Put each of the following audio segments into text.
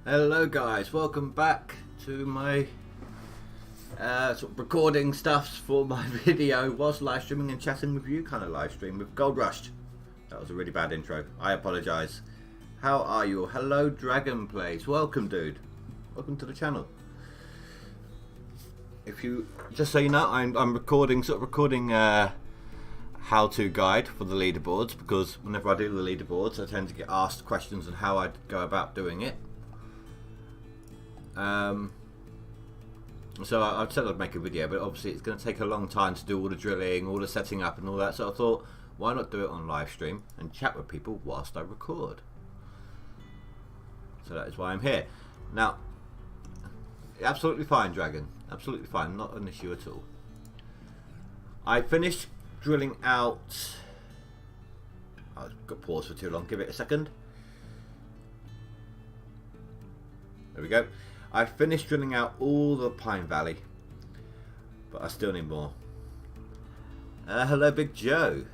Hello guys, welcome back to my sort of recording stuff for my video whilst live streaming and chatting with you, kind of live stream with GoldRush. That was a really bad intro, I apologise. How are you? Hello Dragon Plays, welcome dude, welcome to the channel. If you, just so you know, I'm recording how-to guide for the leaderboards, because whenever I do the leaderboards I tend to get asked questions on how I go about doing it. So I said I'd make a video, but obviously it's going to take a long time to do all the drilling, all the setting up and all that, so I thought why not do it on live stream and chat with people whilst I record. So that is why I'm here. Now, absolutely fine Dragon, absolutely fine, not an issue at all. I finished drilling out, I've got pause for too long, give it a second. There we go. I finished drilling out all the Pine Valley, but I still need more. Hello Big Joe.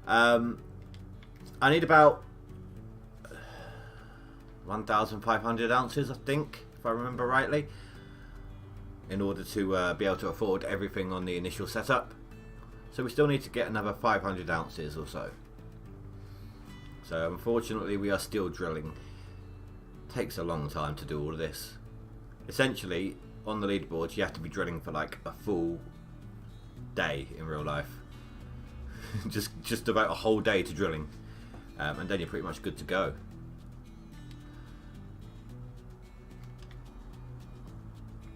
I need about 1,500 ounces, I think, if I remember rightly, in order to be able to afford everything on the initial setup. So we still need to get another 500 ounces or so. So unfortunately we are still drilling. Takes a long time to do all of this. Essentially, on the leaderboards, you have to be drilling for like a full day in real life. just about a whole day to drilling, and then you're pretty much good to go.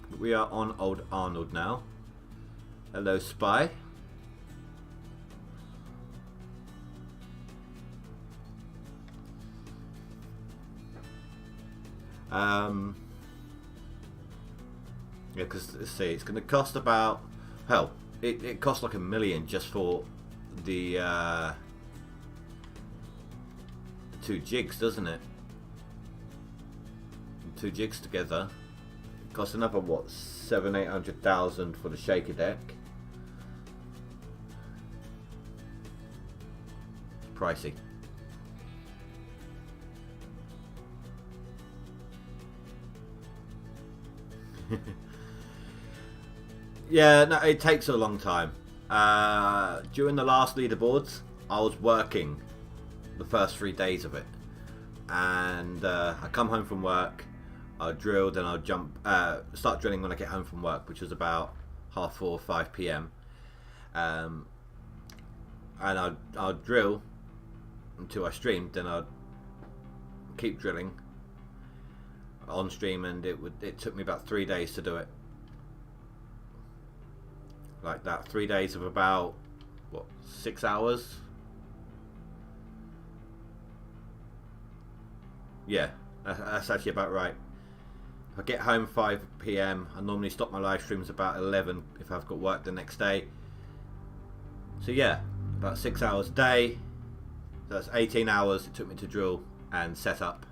But we are on Old Arnold now. Hello, Spy. Yeah, because let's see, it's going to cost about, hell, it costs like $1 million just for the 2 jigs, doesn't it? 2 jigs together. It costs another what, 700,000-800,000 for the shaker deck. It's pricey. Yeah, no, it takes a long time. During the last leaderboards, I was working the first 3 days of it, and I come home from work, I drill, then I'll start drilling when I get home from work, which was about 4:30, 5 p.m. And I'll drill until I streamed, then I'd keep drilling on stream, and it took me about 3 days to do it. Like that, 3 days of about what, 6 hours? Yeah, that's actually about right. If I get home 5 p.m, I normally stop my live streams about 11 if I've got work the next day. So yeah, about 6 hours a day. That's 18 hours it took me to drill and set up.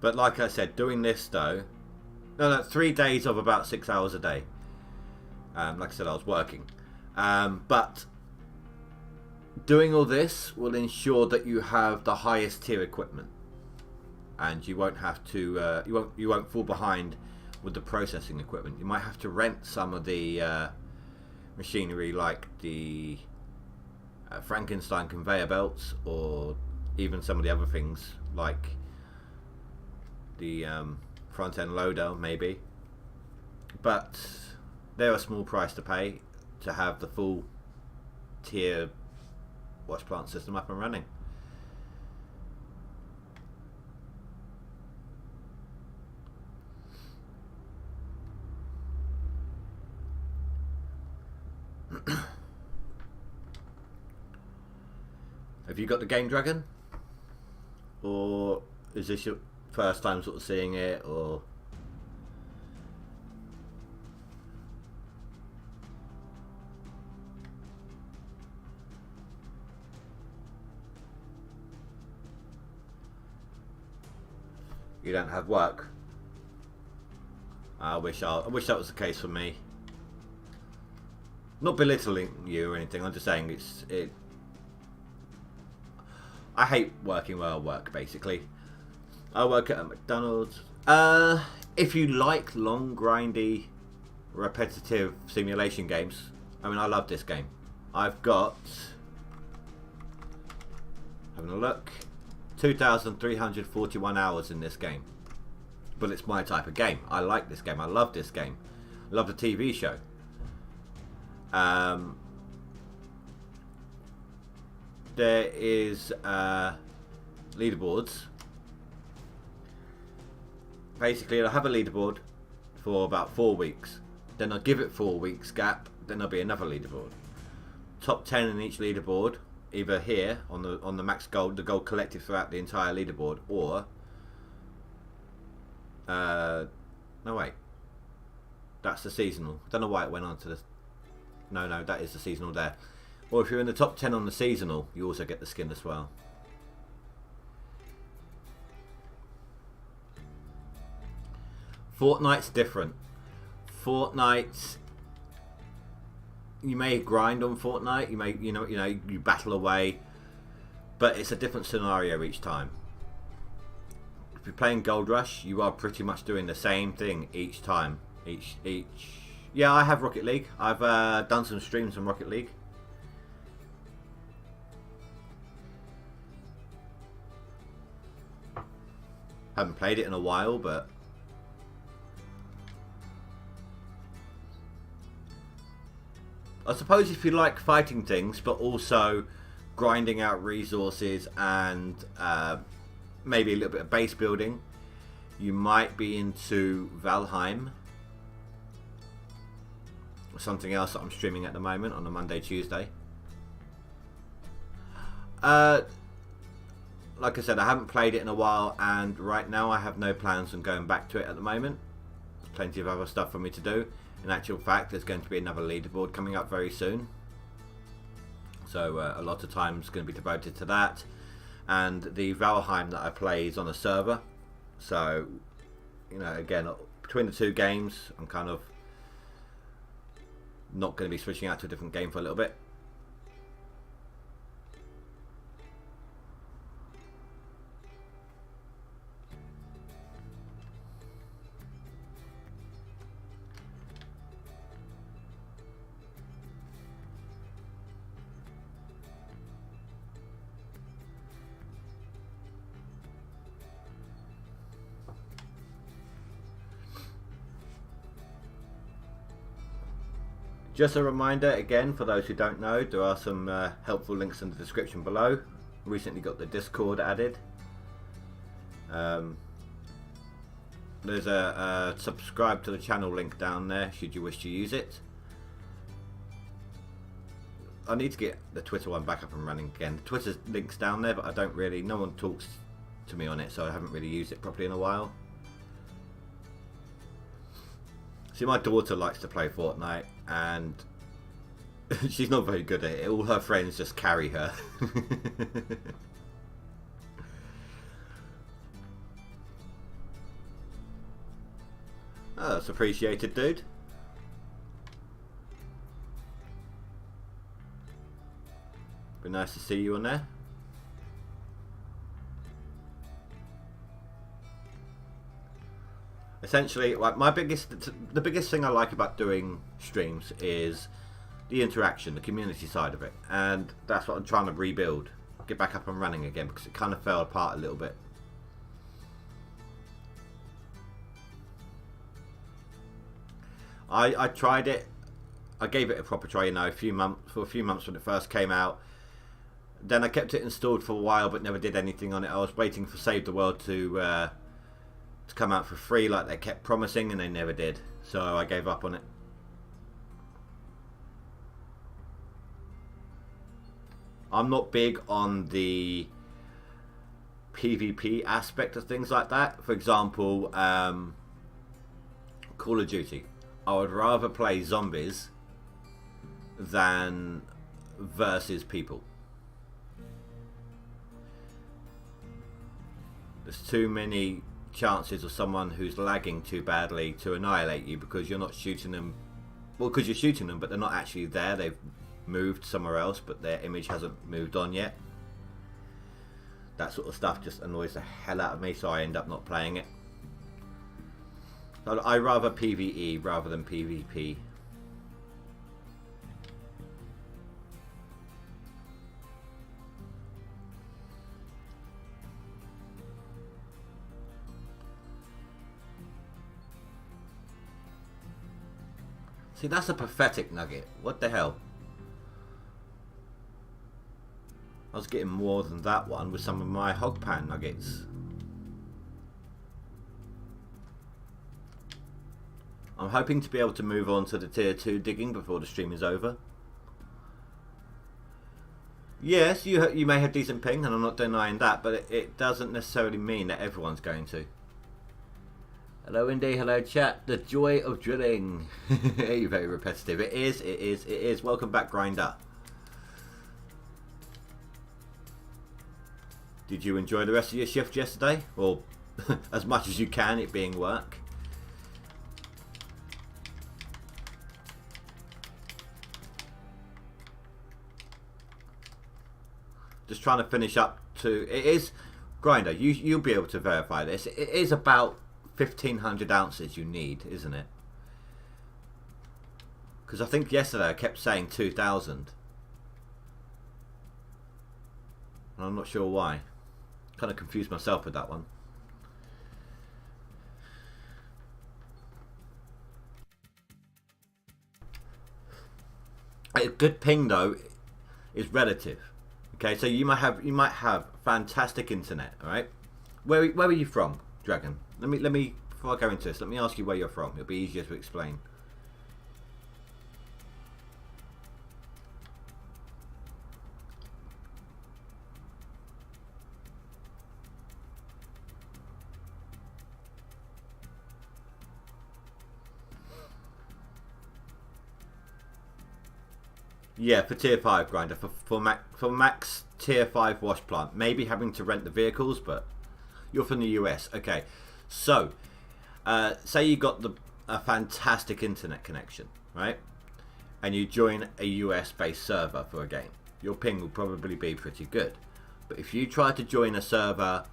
But like I said, doing this though, no, 3 days of about 6 hours a day. Like I said, I was working. But doing all this will ensure that you have the highest tier equipment, and you won't have to, you won't fall behind with the processing equipment. You might have to rent some of the machinery, like the Frankenstein conveyor belts, or even some of the other things like the front end loader maybe, but they're a small price to pay to have the full tier wash plant system up and running. Have you got the game, Dragon? Or is this your first time sort of seeing it, or? You don't have work? I wish that was the case for me. Not belittling you or anything. I'm just saying I hate working where I work. Basically, I work at a McDonald's. If you like long, grindy, repetitive simulation games, I mean, I love this game. I've got, having a look, 2,341 hours in this game. But it's my type of game. I like this game. I love this game. I love the TV show. There is leaderboards. Basically, I'll have a leaderboard for about 4 weeks. Then I'll give it 4 weeks gap. Then there'll be another leaderboard. Top 10 in each leaderboard, either here on the max gold, the gold collected throughout the entire leaderboard, or no wait, that's the seasonal. Don't know why it went on to the. No, that is the seasonal there. Or if you're in the top 10 on the seasonal, you also get the skin as well. Fortnite's different. Fortnite, you may grind on Fortnite, you may you battle away, but it's a different scenario each time. If you're playing Gold Rush, you are pretty much doing the same thing each time. Yeah, I have Rocket League. I've done some streams on Rocket League. Haven't played it in a while, but I suppose if you like fighting things, but also grinding out resources and maybe a little bit of base building, you might be into Valheim. Something else that I'm streaming at the moment on a Monday, Tuesday. Like I said, I haven't played it in a while, and right now I have no plans on going back to it at the moment. There's plenty of other stuff for me to do. In actual fact, there's going to be another leaderboard coming up very soon. So a lot of time is going to be devoted to that. And the Valheim that I play is on a server. So, again, between the two games, I'm kind of not going to be switching out to a different game for a little bit. Just a reminder again, for those who don't know, there are some helpful links in the description below. Recently got the Discord added. There's a subscribe to the channel link down there should you wish to use it. I need to get the Twitter one back up and running again. The Twitter link's down there, but I don't really, no one talks to me on it, so I haven't really used it properly in a while. See, my daughter likes to play Fortnite, and she's not very good at it. All her friends just carry her. Oh, that's appreciated, dude. Be nice to see you on there. Essentially, like the biggest thing I like about doing streams is the interaction, the community side of it, and that's what I'm trying to rebuild, get back up and running again, because it kind of fell apart a little bit. I tried it, I gave it a proper try, for a few months when it first came out. Then I kept it installed for a while, but never did anything on it. I was waiting for Save the World to come out for free like they kept promising, and they never did, so I gave up on it. I'm not big on the PvP aspect of things like that. For example, Call of Duty. I would rather play zombies than versus people. There's too many chances of someone who's lagging too badly to annihilate you because you're not shooting them. Well, because you're shooting them, but they're not actually there. They've moved somewhere else, but their image hasn't moved on yet. That sort of stuff just annoys the hell out of me, so I end up not playing it. So I rather PvE rather than PvP. See, that's a pathetic nugget. What the hell? I was getting more than that one with some of my hog pan nuggets. I'm hoping to be able to move on to the tier 2 digging before the stream is over. Yes, you may have decent ping, and I'm not denying that, but it doesn't necessarily mean that everyone's going to. Hello Indy, hello chat. The joy of drilling. You're very repetitive. It is. Welcome back, Grinder. Did you enjoy the rest of your shift yesterday? Or as much as you can, it being work? Just trying to finish up to... It is... Grinder, you'll be able to verify this. It is about 1,500 ounces you need, isn't it? Because I think yesterday I kept saying 2,000. And I'm not sure why. Kind of confused myself with that one. A good ping though is relative. Okay, so you might have fantastic internet, all right? Where are you from, Dragon? Let me before I go into this, let me ask you where you're from. It'll be easier to explain. Yeah, for tier 5 Grinder, for max tier 5 wash plant, maybe having to rent the vehicles, but you're from the US. Okay, so say you got a fantastic internet connection, right? And you join a US based server for a game, your ping will probably be pretty good. But if you try to join a server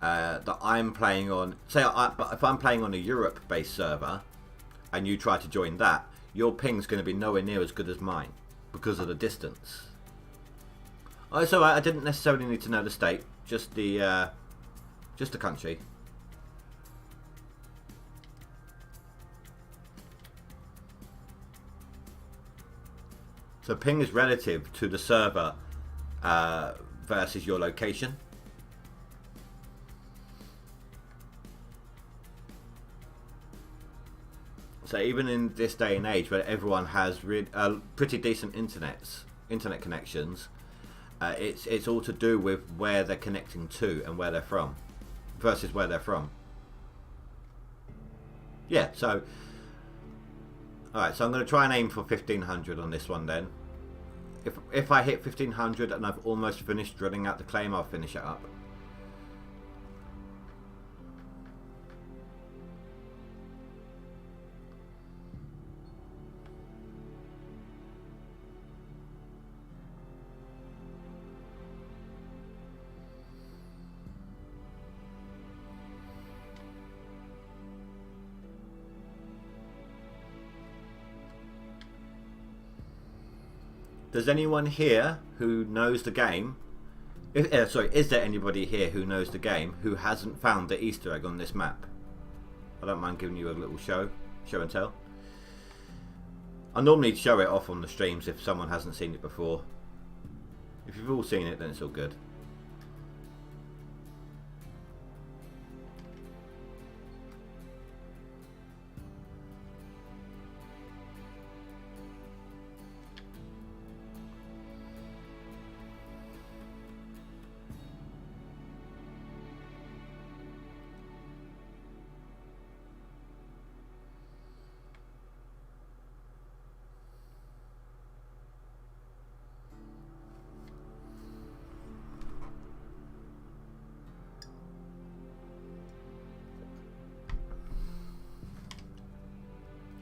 that I'm playing on, say if I'm playing on a Europe based server and you try to join that, your ping's going to be nowhere near as good as mine because of the distance. Oh, it's alright, I didn't necessarily need to know the state, just the country. So ping is relative to the server versus your location. So even in this day and age where everyone has pretty decent internet connections, it's all to do with where they're connecting to and where they're from versus where they're from. Yeah, so alright, so I'm going to try and aim for 1,500 on this one then. If I hit 1,500 and I've almost finished drilling out the claim, I'll finish it up. Does anyone here who knows the game, is there anybody here who knows the game who hasn't found the Easter egg on this map? I don't mind giving you a little show and tell. I normally show it off on the streams if someone hasn't seen it before. If you've all seen it, then it's all good.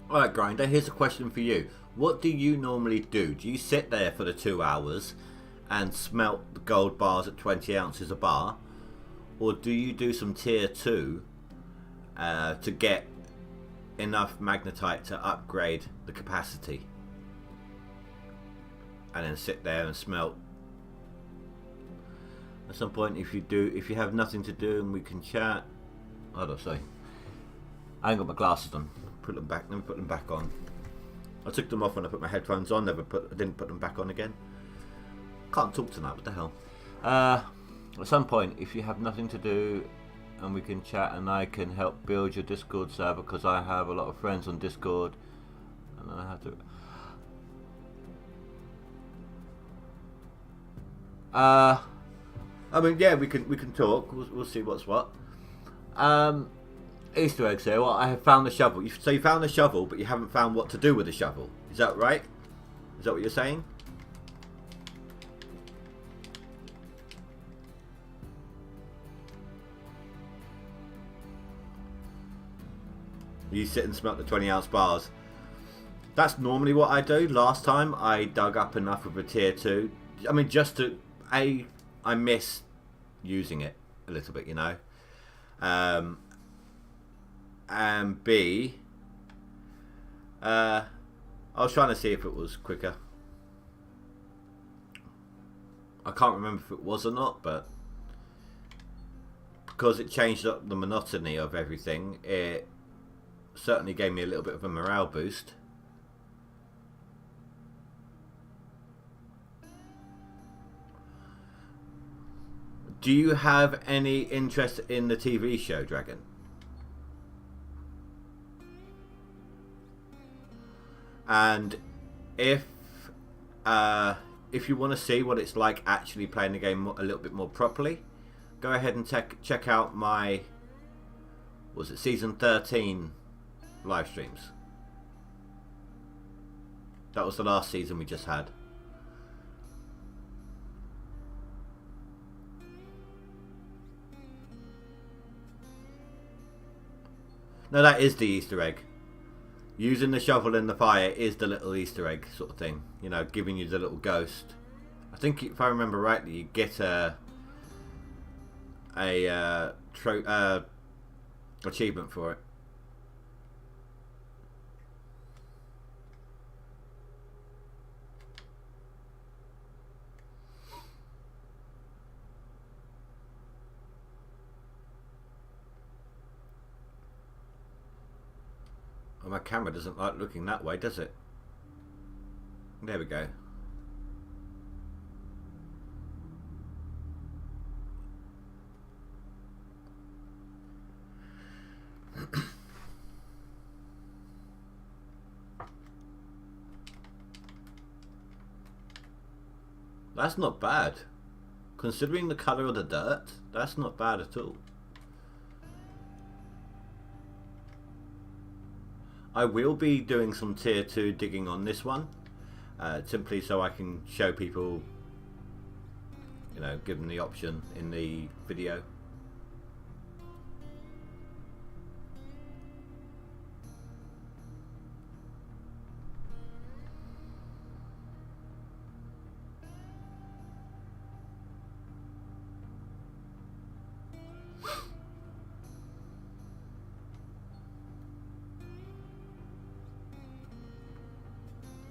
Alright, Grinder, here's a question for you. What do you normally do? Do you sit there for the 2 hours and smelt the gold bars at 20 ounces a bar? Or do you do some tier 2 to get enough magnetite to upgrade the capacity? And then sit there and smelt. At some point, if you have nothing to do and we can chat. Hold on, sorry. I ain't got my glasses on. Put them back. Let me put them back on. I took them off when I put my headphones on. I didn't put them back on again. Can't talk tonight. What the hell? At some point, if you have nothing to do and we can chat and I can help build your Discord server, because I have a lot of friends on Discord and I have to. I mean, yeah, we can talk. We'll see what's what. Easter eggs here. Well, I have found the shovel. So you found the shovel, but you haven't found what to do with the shovel. Is that right? Is that what you're saying? You sit and smelt the 20-ounce bars. That's normally what I do. Last time I dug up enough of a tier 2. I mean, just to... I miss using it a little bit, you know. And B, I was trying to see if it was quicker. I can't remember if it was or not, but because it changed up the monotony of everything, it certainly gave me a little bit of a morale boost. Do you have any interest in the TV show, Dragon? And if you want to see what it's like actually playing the game a little bit more properly, go ahead and check out my, was it season 13 live streams. That was the last season we just had. No, that is the Easter egg. Using the shovel in the fire is the little Easter egg sort of thing. You know, giving you the little ghost. I think if I remember rightly, you get a achievement for it. Oh, my camera doesn't like looking that way, does it? There we go. That's not bad. Considering the colour of the dirt, that's not bad at all. I will be doing some tier 2 digging on this one, simply so I can show people, you know, give them the option in the video.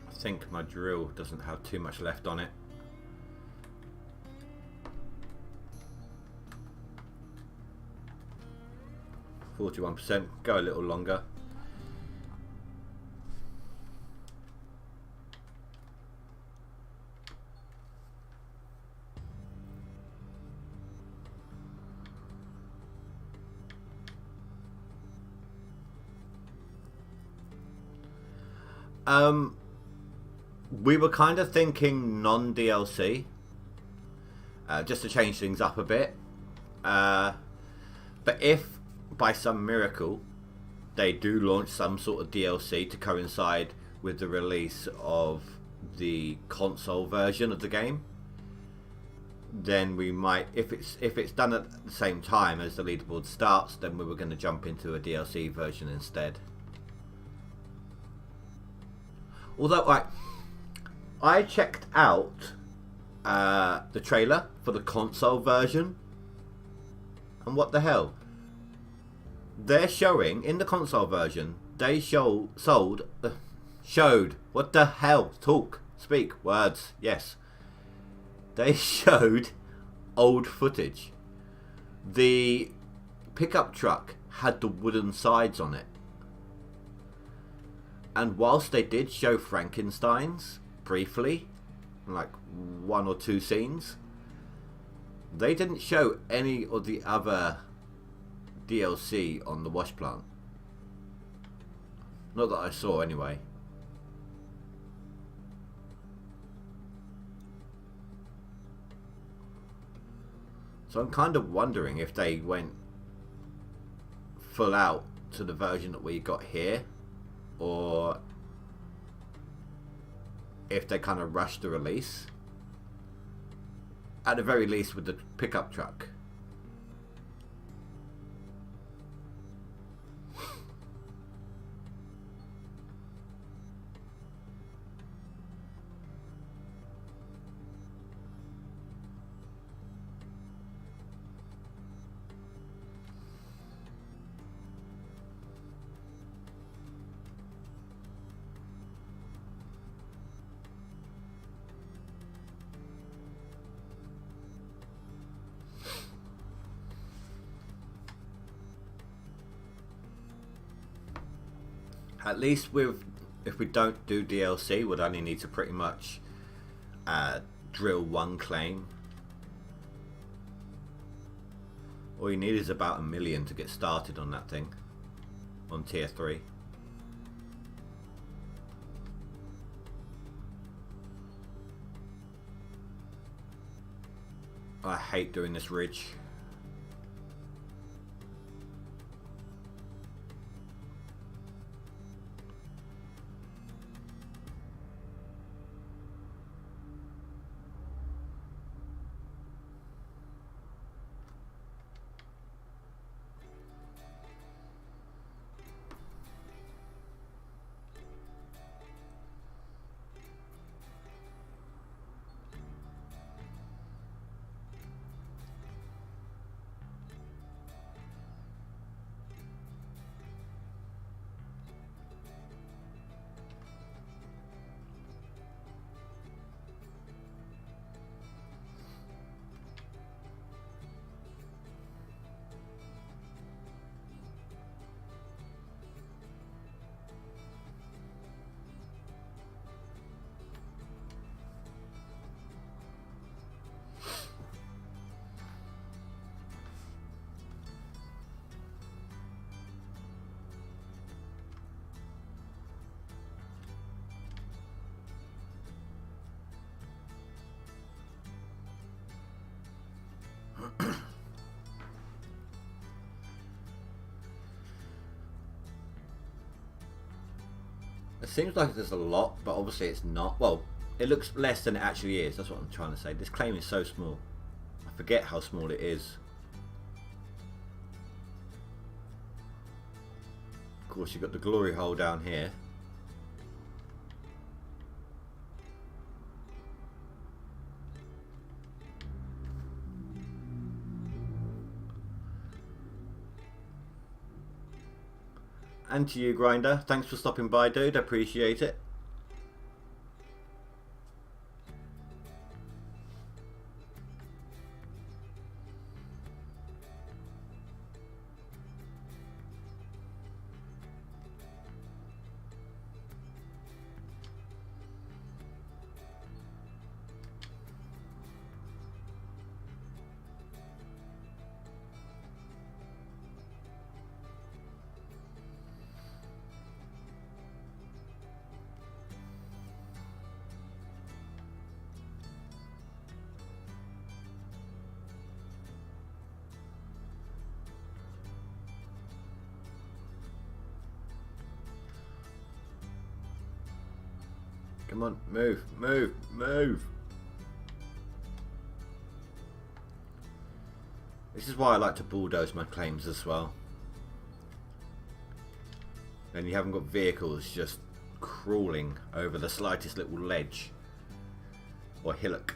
I think my drill doesn't have too much left on it. %, go a little longer. We were kind of thinking non-DLC, just to change things up a bit. But if by some miracle they do launch some sort of DLC to coincide with the release of the console version of the game, then we might, if it's done at the same time as the leaderboard starts, then we were going to jump into a DLC version instead. Although I checked out the trailer for the console version, and what the hell? They're showing in the console version. They showed. What the hell? Talk, speak, words. Yes. They showed old footage. The pickup truck had the wooden sides on it. And whilst they did show Frankenstein's briefly, like 1 or 2 scenes, they didn't show any of the other DLC on the wash plant. Not that I saw anyway. So I'm kind of wondering if they went full out to the version that we got here, or if they kind of rushed the release. At the very least with the pickup truck. At least if we don't do DLC, we'd only need to pretty much drill 1 claim. All you need is about 1 million to get started on that thing, on tier 3. I hate doing this ridge. It seems like there's a lot, but obviously it's not. Well, it looks less than it actually is. That's what I'm trying to say. This claim is so small. I forget how small it is. Of course, you've got the glory hole down here. And to you, Grinder, thanks for stopping by, dude. I appreciate it. Come on, move, move, move. This is why I like to bulldoze my claims as well. Then you haven't got vehicles just crawling over the slightest little ledge or hillock.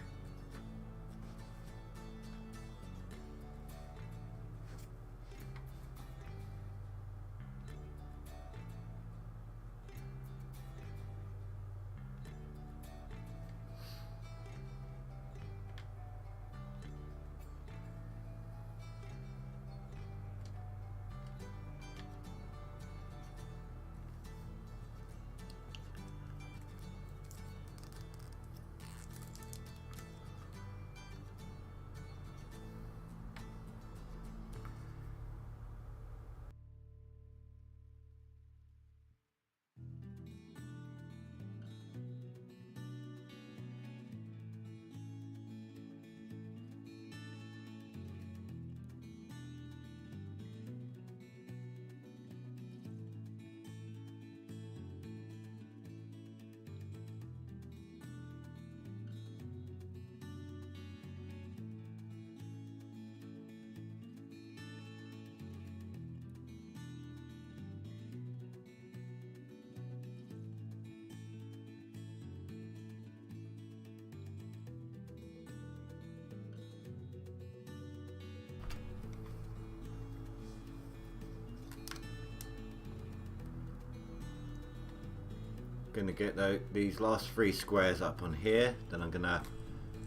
Gonna get these last 3 squares up on here, then I'm gonna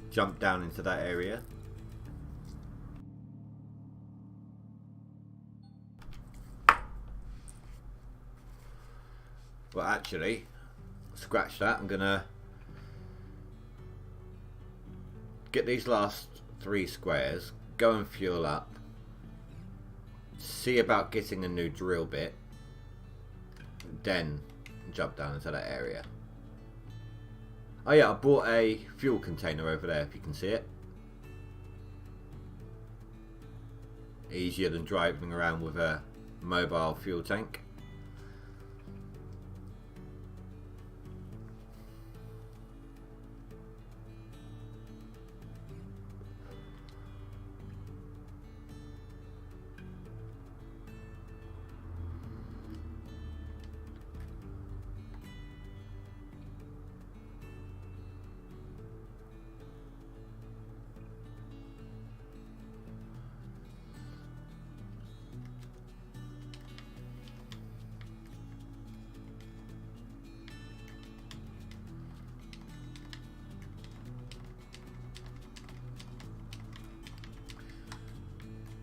jump down into that area. Well, actually, scratch that. I'm gonna get these last 3 squares, go and fuel up, see about getting a new drill bit, then jump down into that area. Oh yeah, I brought a fuel container over there, if you can see it. Easier than driving around with a mobile fuel tank.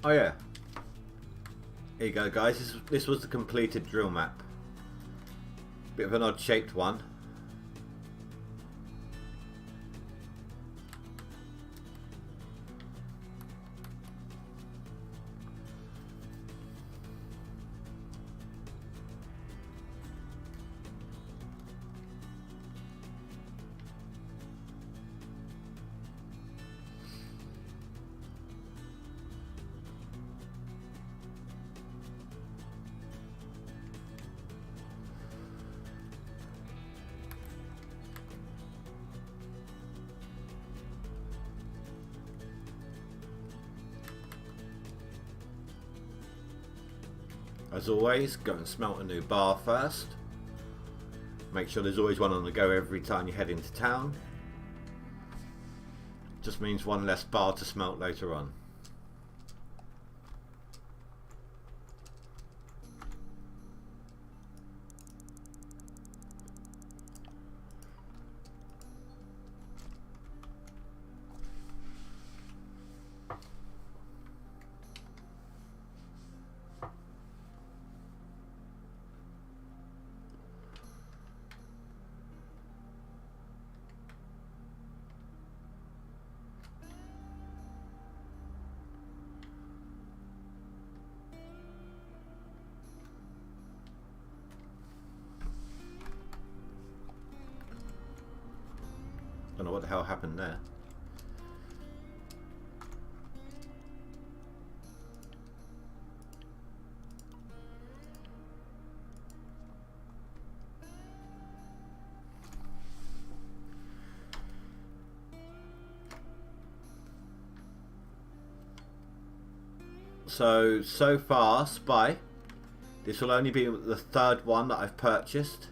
Oh yeah, here you go guys, this was the completed drill map. Bit of an odd shaped one. As always, go and smelt a new bar first. Make sure there's always one on the go every time you head into town. Just means one less bar to smelt later on. Don't know what the hell happened there. So far, Spy, this will only be the 3rd one that I've purchased.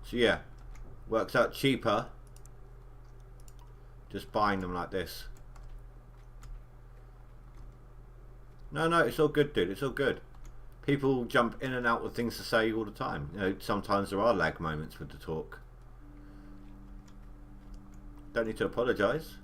So yeah, works out cheaper just buying them like this. No, it's all good, dude. It's all good. People jump in and out with things to say all the time. You know, sometimes there are lag moments with the talk. Don't need to apologise.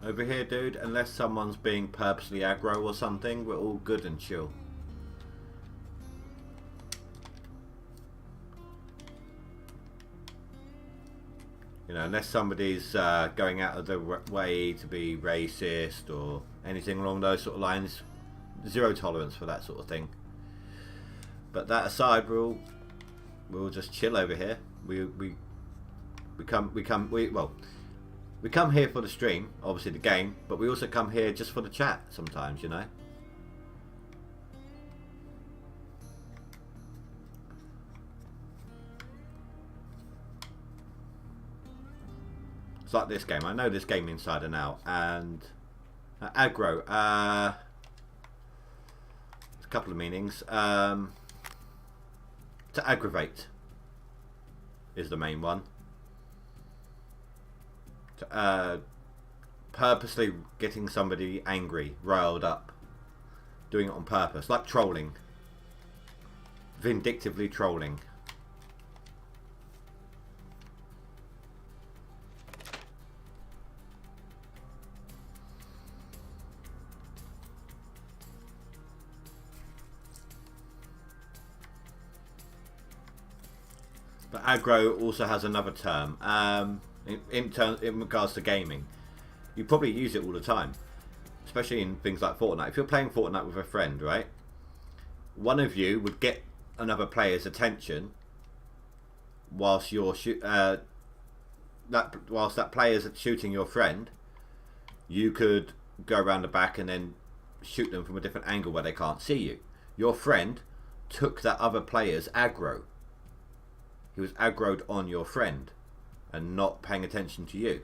Over here, dude, unless someone's being purposely aggro or something, we're all good and chill. You know, unless somebody's going out of their way to be racist or anything along those sort of lines, zero tolerance for that sort of thing. But that aside, we'll just chill over here. We come here for the stream, obviously the game, but we also come here just for the chat sometimes, you know. It's like this game. I know this game inside and out. And aggro. There's a couple of meanings. To aggravate is the main one. Purposely getting somebody angry, riled up, doing it on purpose, like trolling, vindictively trolling. But aggro also has another term. In regards to gaming, you probably use it all the time, especially in things like Fortnite. If you're playing Fortnite with a friend, right, one of you would get another player's attention whilst you're whilst that player's shooting your friend. You could go around the back and then shoot them from a different angle where they can't see you. Your friend took that other player's aggro. He was aggroed on your friend and not paying attention to you.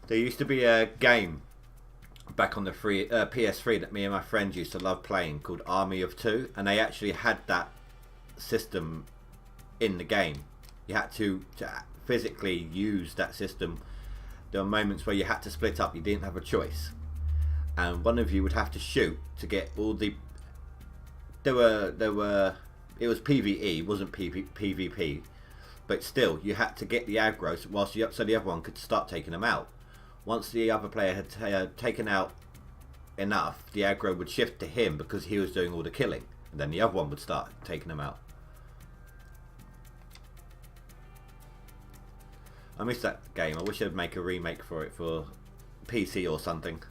There used to be a game back on the PS3 that me and my friend used to love playing called Army of Two, and they actually had that system in the game. You had to physically use that system. There were moments where you had to split up. You didn't have a choice. And one of you would have to shoot to get all the. It was PvE, it wasn't PvP, but still you had to get the aggro so the other one could start taking them out. Once the other player had taken out enough, the aggro would shift to him because he was doing all the killing, and then the other one would start taking them out. I miss that game. I wish they'd make a remake for it for PC or something.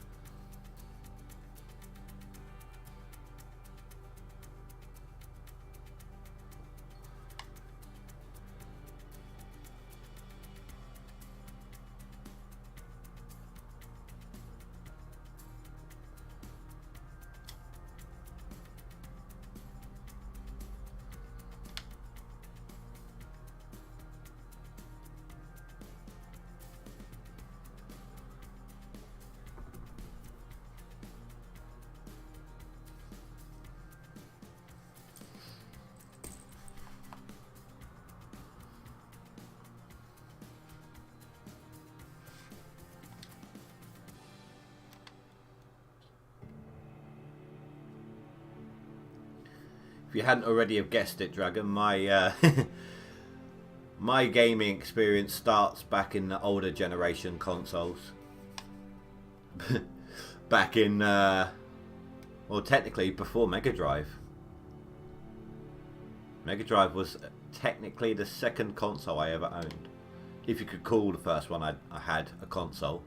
If you hadn't already have guessed it, Dragon, my my gaming experience starts back in the older generation consoles. Back in, well, technically before Mega Drive. Mega Drive was technically the second console I ever owned, if you could call the first one I had a console.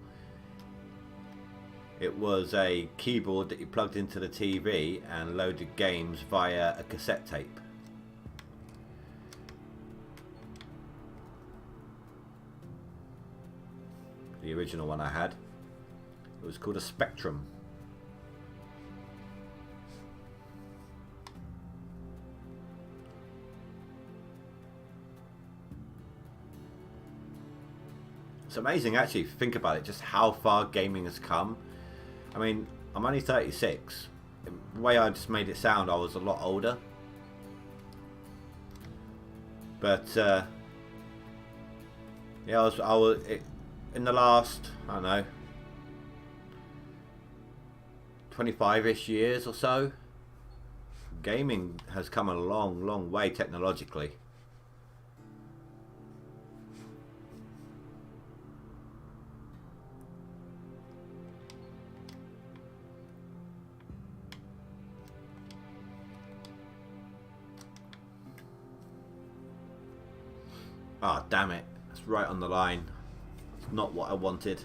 It was a keyboard that you plugged into the TV and loaded games via a cassette tape. The original one I had. It was called a Spectrum. It's amazing actually, if you think about it, just how far gaming has come. I mean, I'm only 36. The way I just made it sound, I was a lot older. But yeah, I was in the last, I don't know, 25-ish years or so, gaming has come a long way technologically. Ah, oh, damn it. That's right on the line. It's not what I wanted.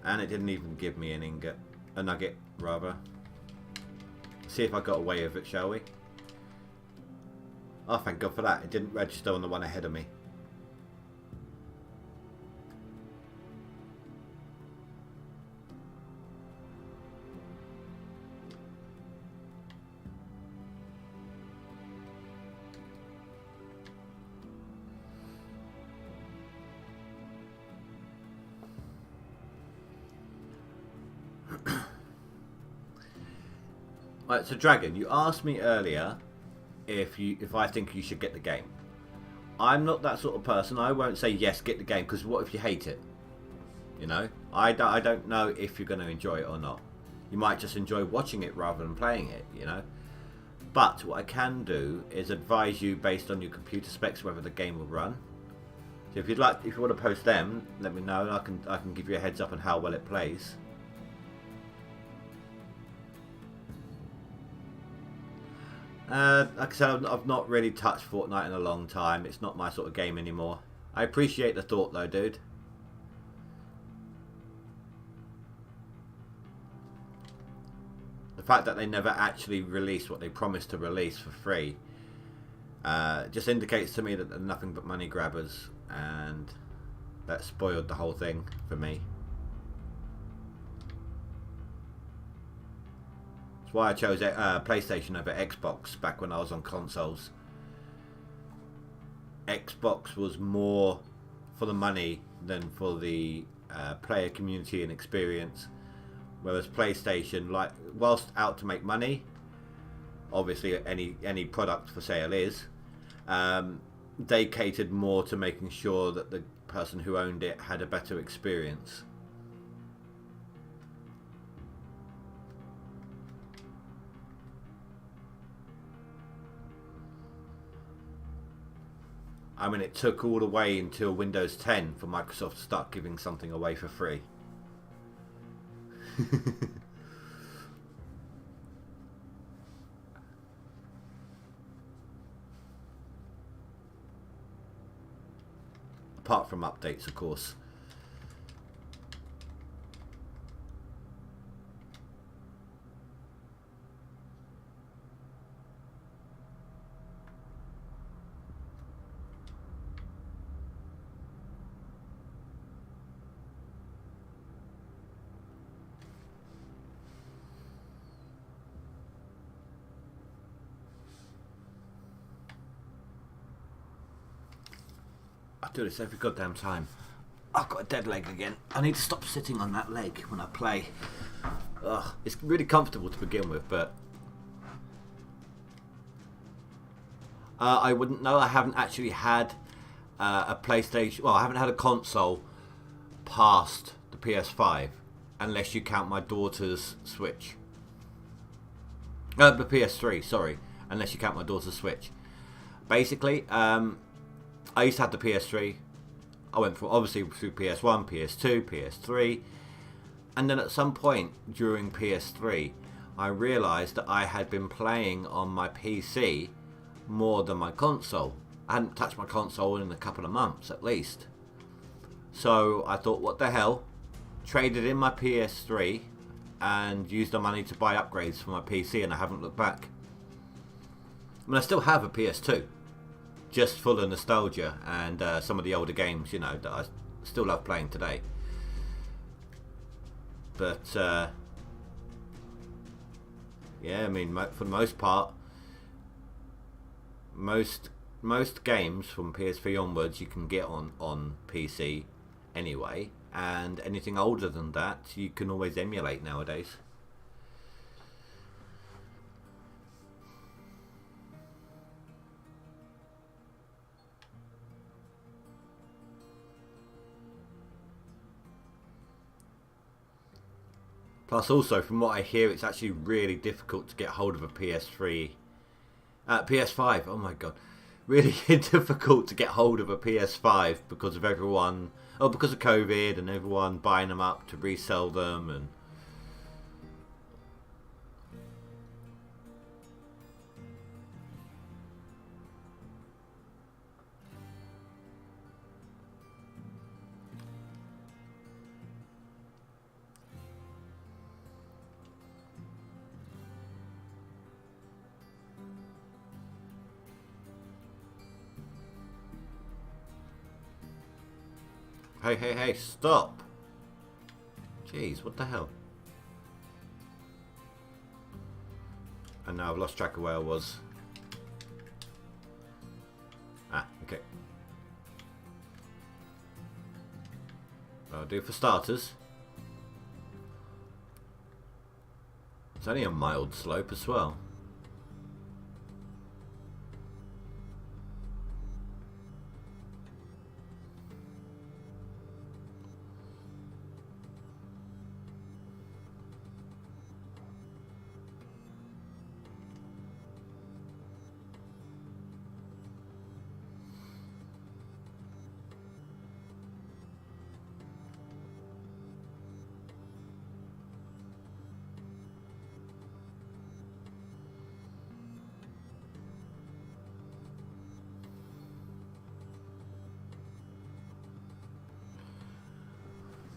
And it didn't even give me an ingot. A nugget, rather. See if I got away with it, shall we? Oh, thank God for that. It didn't register on the one ahead of me. Right, so Dragon, you asked me earlier if I think you should get the game. I'm not that sort of person. I won't say yes, get the game, because what if you hate it? You know, I don't know if you're going to enjoy it or not. You might just enjoy watching it rather than playing it, you know. But what I can do is advise you based on your computer specs whether the game will run. So if you want to post them, let me know, and I can give you a heads up on how well it plays. Like I said, I've not really touched Fortnite in a long time. It's not my sort of game anymore. I appreciate the thought though, dude. The fact that they never actually released what they promised to release for free just indicates to me that they're nothing but money grabbers, and that spoiled the whole thing for me. Why I chose PlayStation over Xbox back when I was on consoles. Xbox was more for the money than for the player community and experience, whereas PlayStation, like, whilst out to make money, obviously any product for sale is, they catered more to making sure that the person who owned it had a better experience. I mean, it took all the way until Windows 10 for Microsoft to start giving something away for free. Apart from updates, of course. I do this every goddamn time. I've got a dead leg again. I need to stop sitting on that leg when I play. Ugh, it's really comfortable to begin with, but I wouldn't know. I haven't actually had a PlayStation. Well, I haven't had a console past the PS5, unless you count my daughter's Switch. The PS3, sorry, unless you count my daughter's Switch. Basically, I used to have the PS3. I went obviously through PS1, PS2, PS3, and then at some point during PS3, I realised that I had been playing on my PC more than my console. I hadn't touched my console in a couple of months at least. So I thought, what the hell? Traded in my PS3 and used the money to buy upgrades for my PC, and I haven't looked back. I mean, I still have a PS2, just full of nostalgia and some of the older games, you know, that I still love playing today. But yeah, I mean, for the most part, most games from PS3 onwards you can get on PC anyway, and anything older than that you can always emulate nowadays. Plus, also, from what I hear, it's actually really difficult to get hold of a PS3, PS5. Oh my god, really difficult to get hold of a PS5 because of everyone. Oh, because of COVID and everyone buying them up to resell them and. Hey, stop! Jeez, what the hell? And now I've lost track of where I was. Ah, okay. I'll do for starters. It's only a mild slope as well.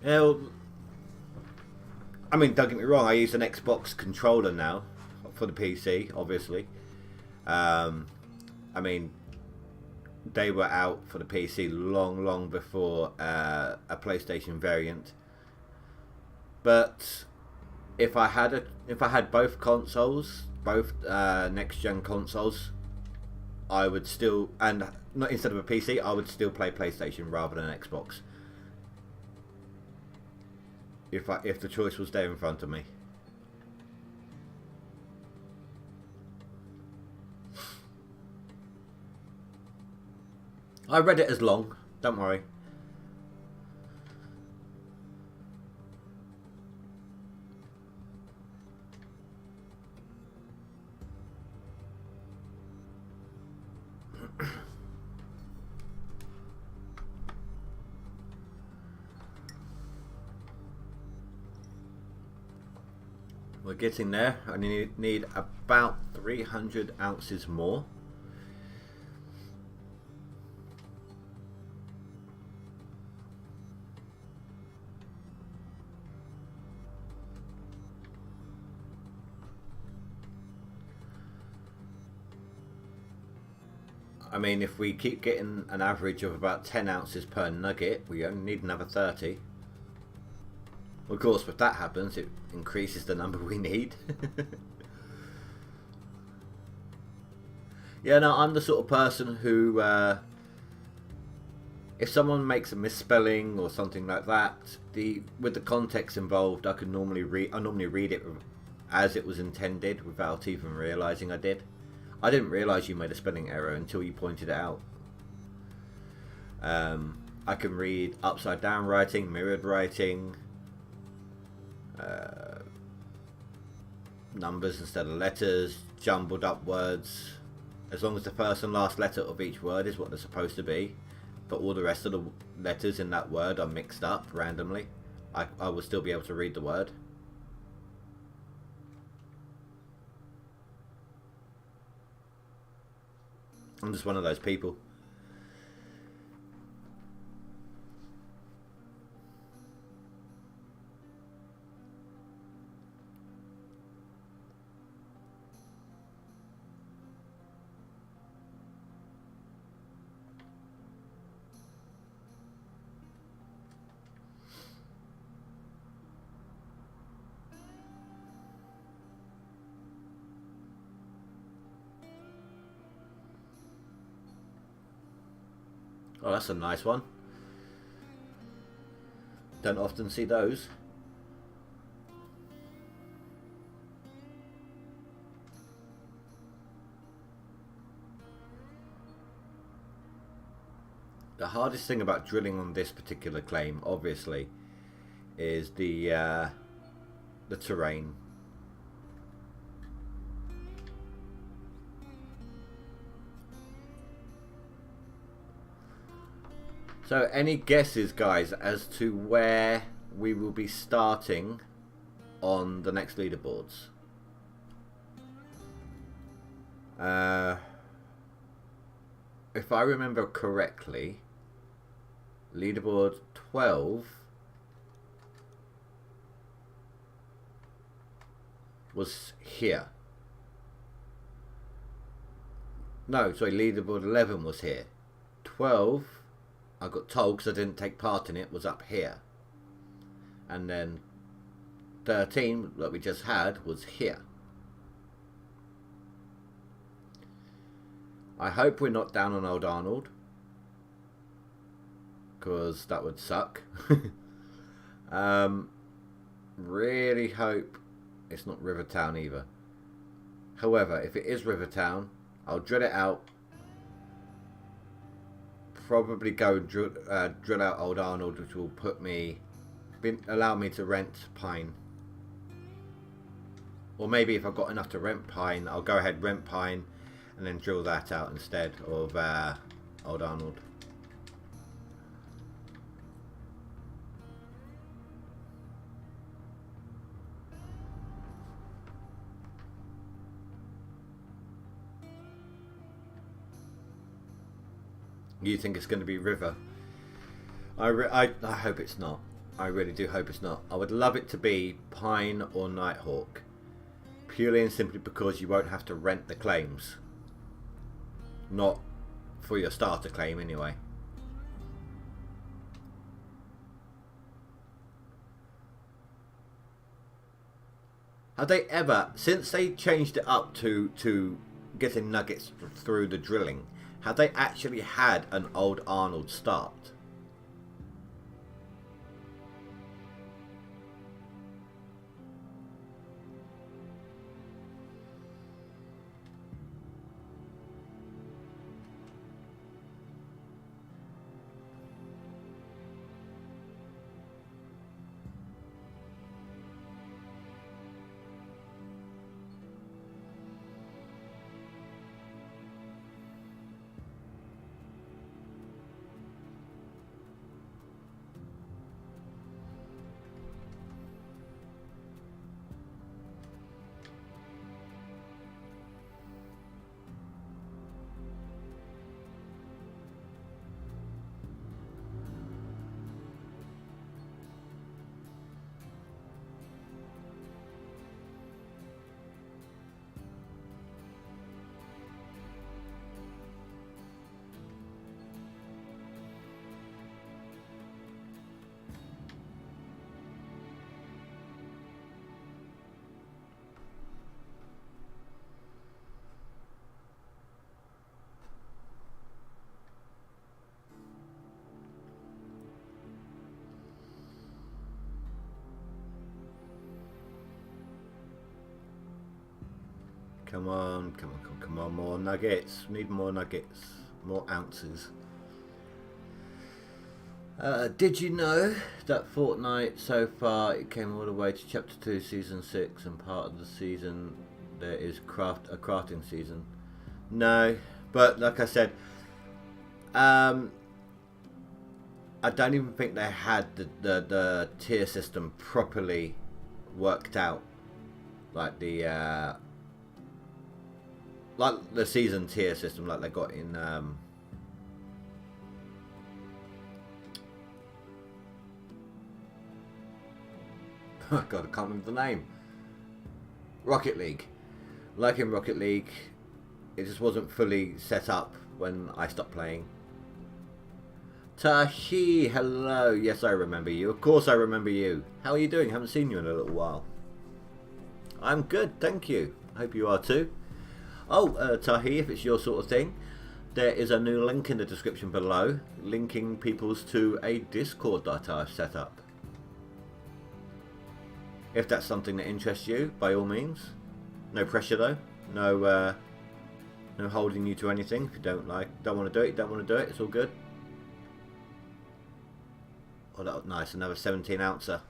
Yeah, well, I mean, don't get me wrong, I use an Xbox controller now for the PC, obviously. I mean, they were out for the PC long before a PlayStation variant. But if I had both consoles, both next gen consoles, I would still, and not instead of a PC, I would still play PlayStation rather than Xbox. If the choice was there in front of me. I read it as long, don't worry. We're getting there. I need about 300 ounces more. I mean, if we keep getting an average of about 10 ounces per nugget, we only need another 30. Of course, if that happens, it increases the number we need. Yeah, no, I'm the sort of person who, if someone makes a misspelling or something like that, with the context involved, I normally read it as it was intended without even realizing I did. I didn't realize you made a spelling error until you pointed it out. I can read upside down writing, mirrored writing. Numbers instead of letters, jumbled up words, as long as the first and last letter of each word is what they're supposed to be, but all the rest of the letters in that word are mixed up randomly, I will still be able to read the word. I'm just one of those people. Oh, that's a nice one. Don't often see those. The hardest thing about drilling on this particular claim, obviously, is the terrain. So, any guesses, guys, as to where we will be starting on the next leaderboards? If I remember correctly, leaderboard 12 was here. No, sorry, leaderboard 11 was here. 12, I got told because I didn't take part in it, was up here. And then 13, that we just had, was here. I hope we're not down on Old Arnold, because that would suck. Really hope it's not Rivertown either. However, if it is Rivertown, I'll drill it out. Probably go and drill out Old Arnold, which will allow me to rent Pine. Or maybe if I've got enough to rent Pine, I'll go ahead, rent Pine, and then drill that out instead of Old Arnold. You think it's going to be River? I hope it's not. I really do hope it's not. I would love it to be Pine or Nighthawk. Purely and simply because you won't have to rent the claims. Not for your starter claim anyway. Have they ever, since they changed it up to getting nuggets through the drilling, have they actually had an Old Arnold start? Come on, come on, come on, more nuggets. Need more nuggets, more ounces. Did you know that Fortnite so far it came all the way to Chapter 2, Season 6, and part of the season there is a crafting season? No, but like I said, I don't even think they had the tier system properly worked out, like the season tier system like they got in oh god, I can't remember the name. Rocket League. Like in Rocket League, it just wasn't fully set up when I stopped playing. Tahi, hello. Yes, I remember you. Of course I remember you. How are you doing? Haven't seen you in a little while. I'm good, thank you. I hope you are too. Oh, Tahi, if it's your sort of thing, there is a new link in the description below, linking peoples to a Discord that I've set up. If that's something that interests you, by all means. No pressure though. No holding you to anything. If you don't want to do it, you don't want to do it. It's all good. Oh, that was nice. Another 17 ouncer.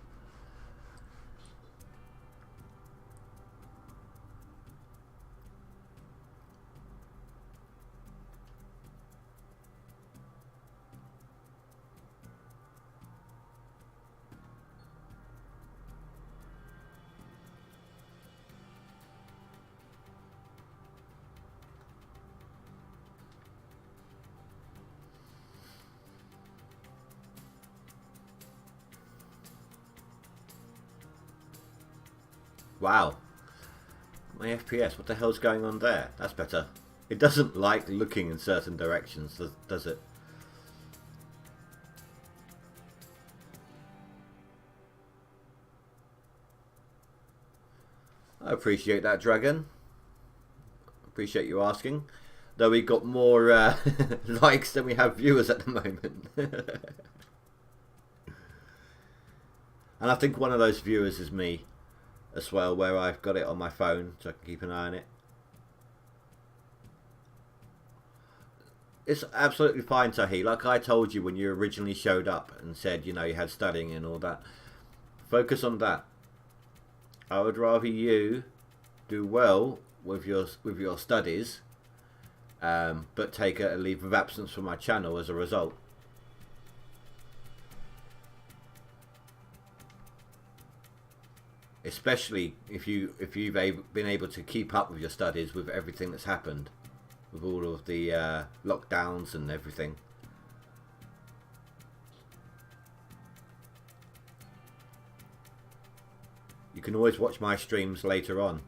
Wow. My FPS, what the hell's going on there? That's better. It doesn't like looking in certain directions, does it? I appreciate that, Dragon. Appreciate you asking. Though we got more likes than we have viewers at the moment. And I think one of those viewers is me as well, where I've got it on my phone so I can keep an eye on it. It's absolutely fine, Tahi. Like I told you when you originally showed up and said, you know, you had studying and all that. Focus on that. I would rather you do well with your studies, but take a leave of absence from my channel as a result. Especially if you've been able to keep up with your studies with everything that's happened, with all of the lockdowns and everything. You can always watch my streams later on.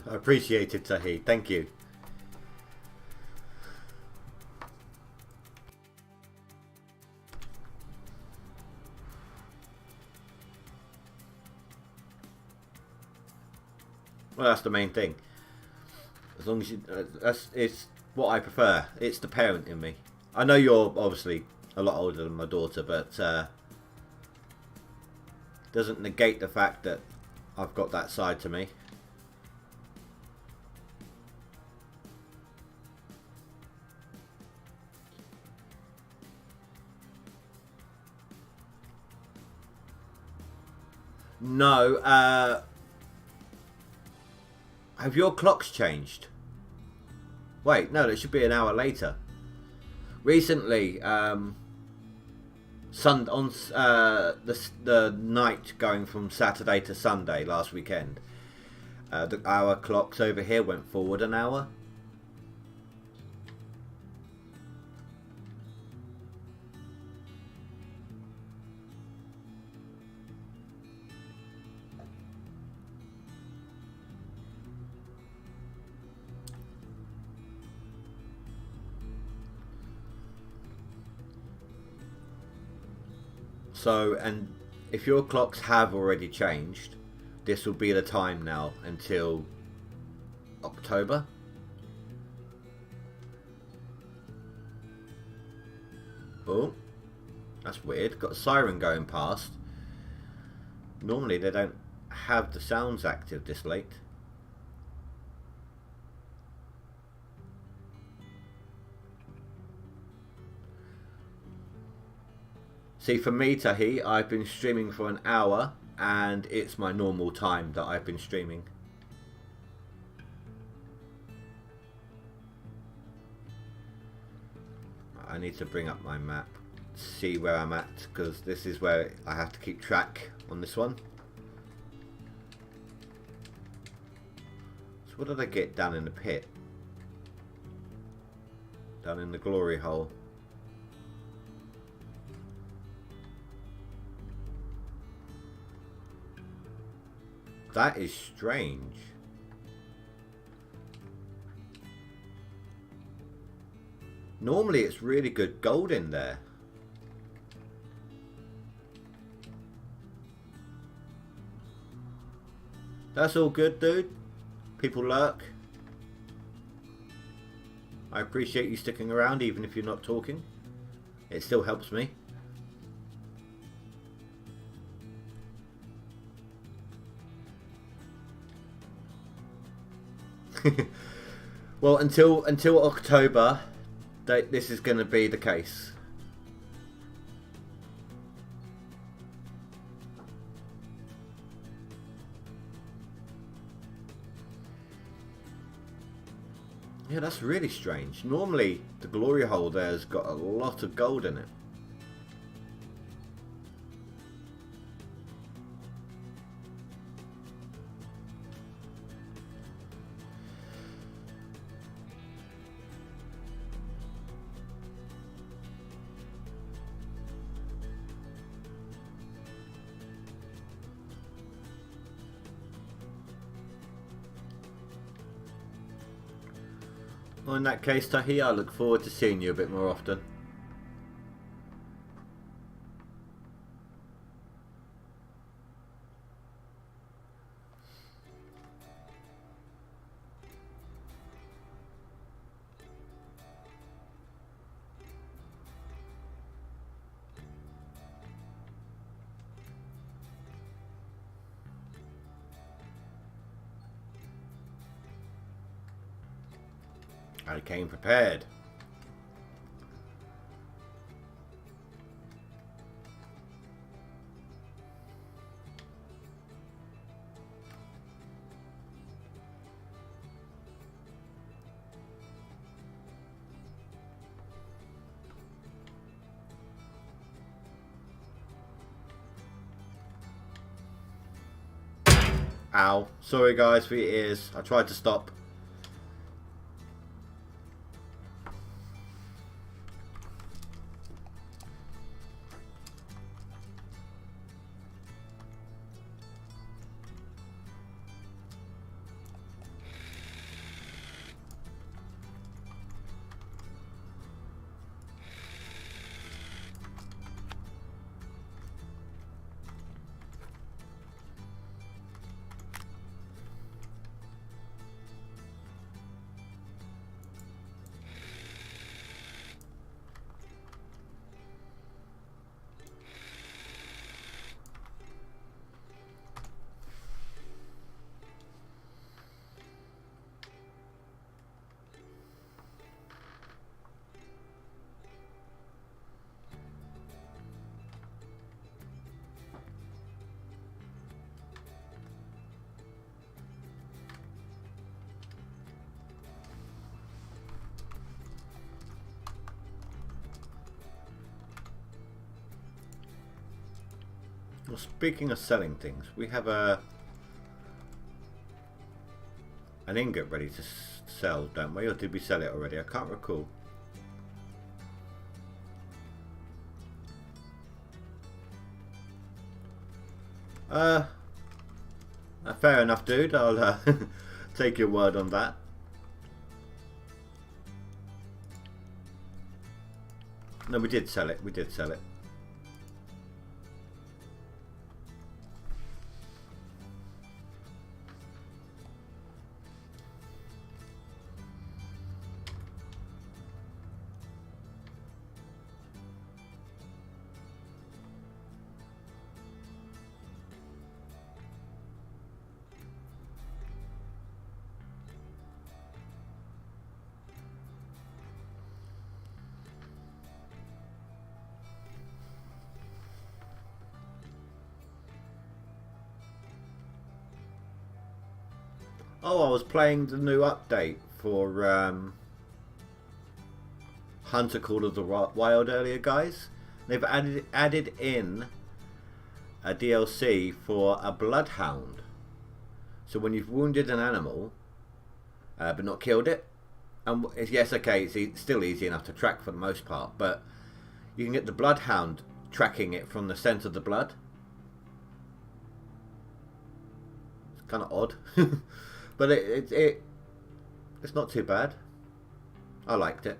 I appreciate it, Tahi. Thank you. Well, that's the main thing. As long as you, it's what I prefer. It's the parent in me. I know you're obviously a lot older than my daughter, but doesn't negate the fact that I've got that side to me. No, have your clocks changed? Wait, no, it should be an hour later. Recently, the night going from Saturday to Sunday last weekend, our clocks over here went forward an hour. So, and if your clocks have already changed, this will be the time now until October. Oh, that's weird. Got a siren going past. Normally they don't have the sounds active this late. See, for me, Tahi, I've been streaming for an hour and it's my normal time that I've been streaming. I need to bring up my map, see where I'm at, because this is where I have to keep track on this one. So what did I get down in the pit? Down in the glory hole. That is strange. Normally it's really good gold in there. That's all good, dude. People lurk. I appreciate you sticking around even if you're not talking. It still helps me. Well, until October, this is going to be the case. Yeah, that's really strange. Normally, the glory hole there's got a lot of gold in it. Well, in that case, Tahi, I look forward to seeing you a bit more often. I came prepared. Ow. Sorry guys for your ears. I tried to stop. Well, speaking of selling things, we have an ingot ready to sell, don't we? Or did we sell it already? I can't recall. Fair enough, dude. I'll take your word on that. No, we did sell it. We did sell it. Oh, I was playing the new update for Hunter Call of the Wild earlier, guys. They've added in a DLC for a bloodhound. So when you've wounded an animal, but not killed it, and yes, okay, it's still easy enough to track for the most part, but you can get the bloodhound tracking it from the scent of the blood. It's kind of odd. But it's not too bad. I liked it.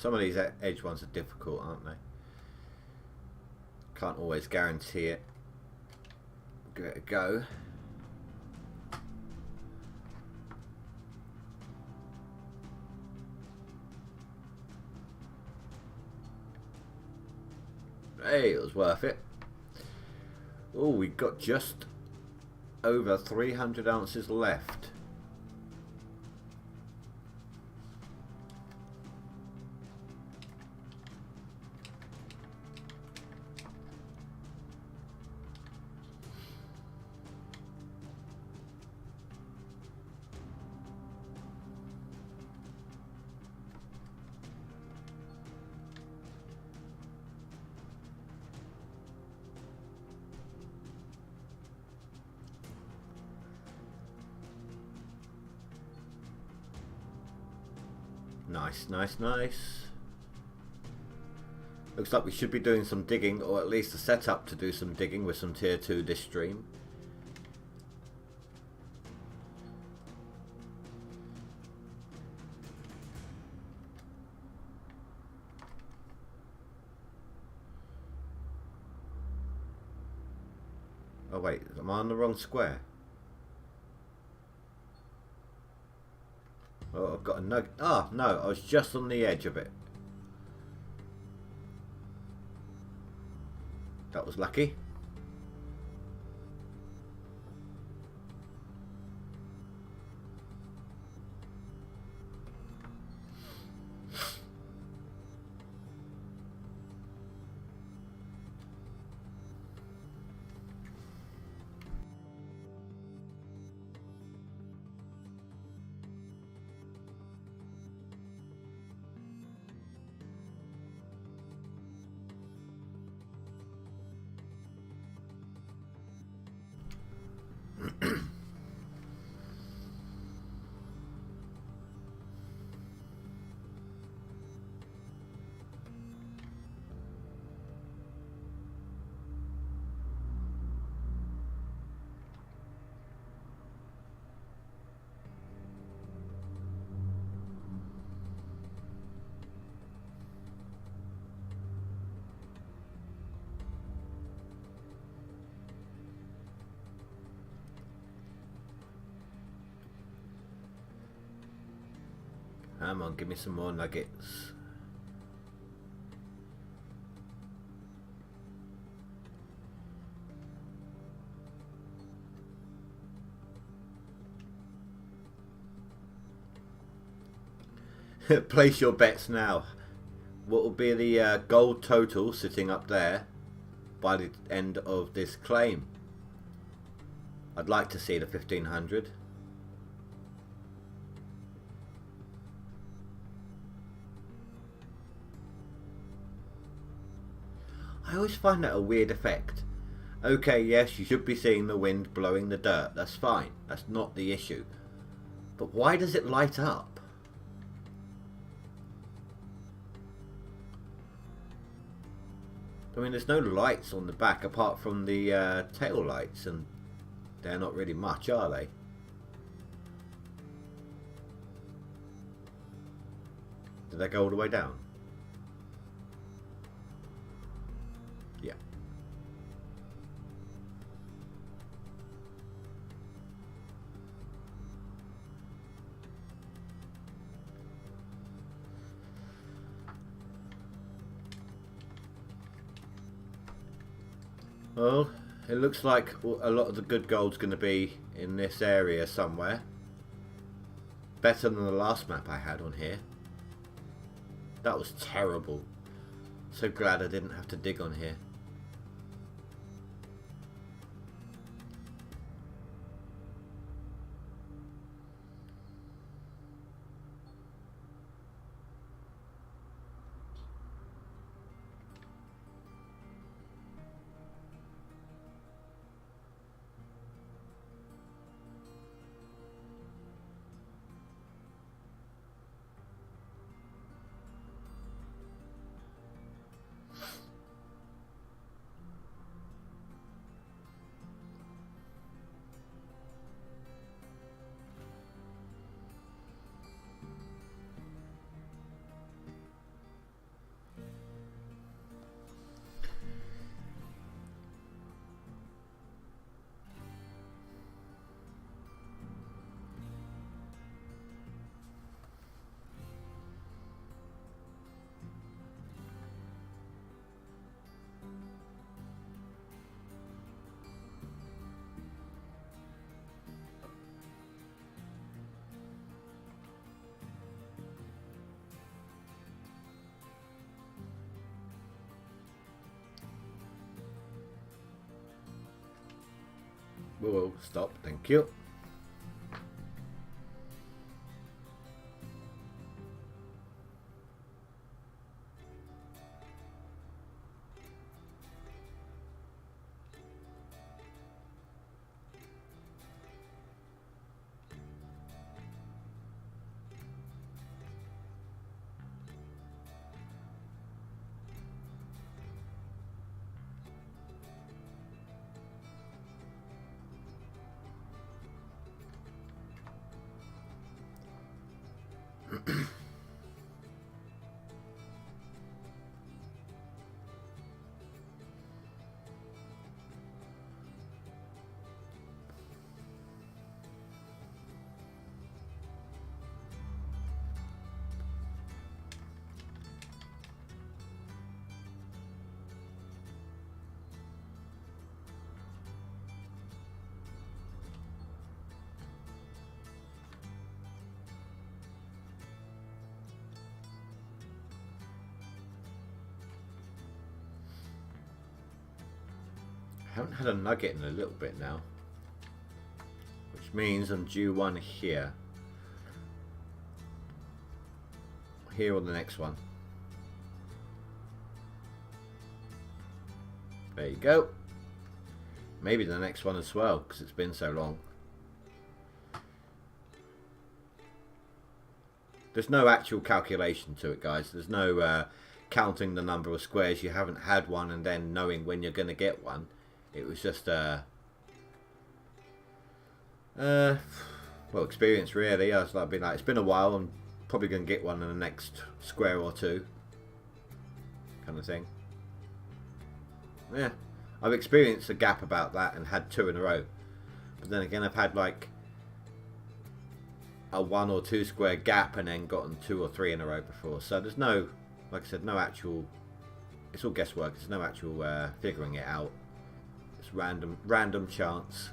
Some of these edge ones are difficult, aren't they? Can't always guarantee it. Give it a go. Hey, it was worth it. Oh, we got just over 300 ounces left. Nice, nice, nice. Looks like we should be doing some digging, or at least a setup to do some digging with some tier 2 this stream. Oh wait, am I on the wrong square? Oh, I've got a nugget. Ah, no, I was just on the edge of it. That was lucky. Come on, give me some more nuggets. Place your bets now. What will be the gold total sitting up there by the end of this claim? I'd like to see the 1500. I always find that a weird effect. Okay, yes, you should be seeing the wind blowing the dirt. That's fine. That's not the issue. But why does it light up? I mean, there's no lights on the back apart from the tail lights, and they're not really much, are they? Did they go all the way down? Yeah. Well, it looks like a lot of the good gold's going to be in this area somewhere. Better than the last map I had on here. That was terrible. So glad I didn't have to dig on here. We'll stop. Thank you. I haven't had a nugget in a little bit now, which means I'm due one here. Here or the next one. There you go. Maybe the next one as well, because it's been so long. There's no actual calculation to it, guys. There's no counting the number of squares you haven't had one and then knowing when you're going to get one. It was just well, experience really. I was like, it's been a while. I'm probably going to get one in the next square or two, kind of thing. Yeah, I've experienced a gap about that and had 2 in a row. But then again, I've had like a 1 or 2 square gap and then gotten 2 or 3 in a row before. So there's no, like I said, no actual. It's all guesswork. There's no actual figuring it out. It's random chance.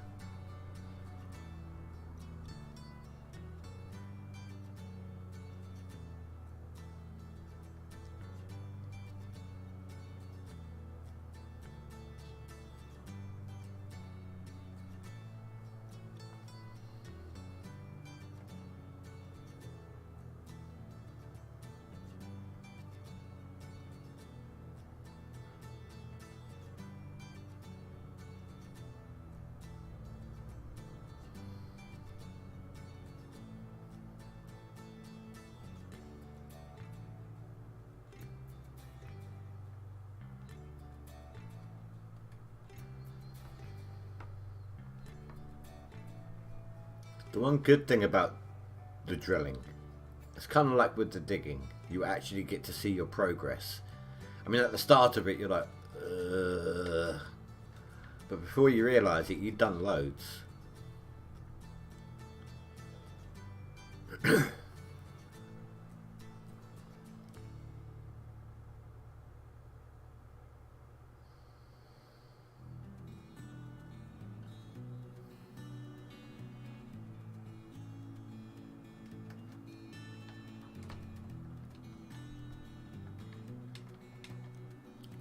The one good thing about the drilling, it's kind of like with the digging, you actually get to see your progress. I mean, at the start of it, you're like, ugh. But before you realise it, you've done loads.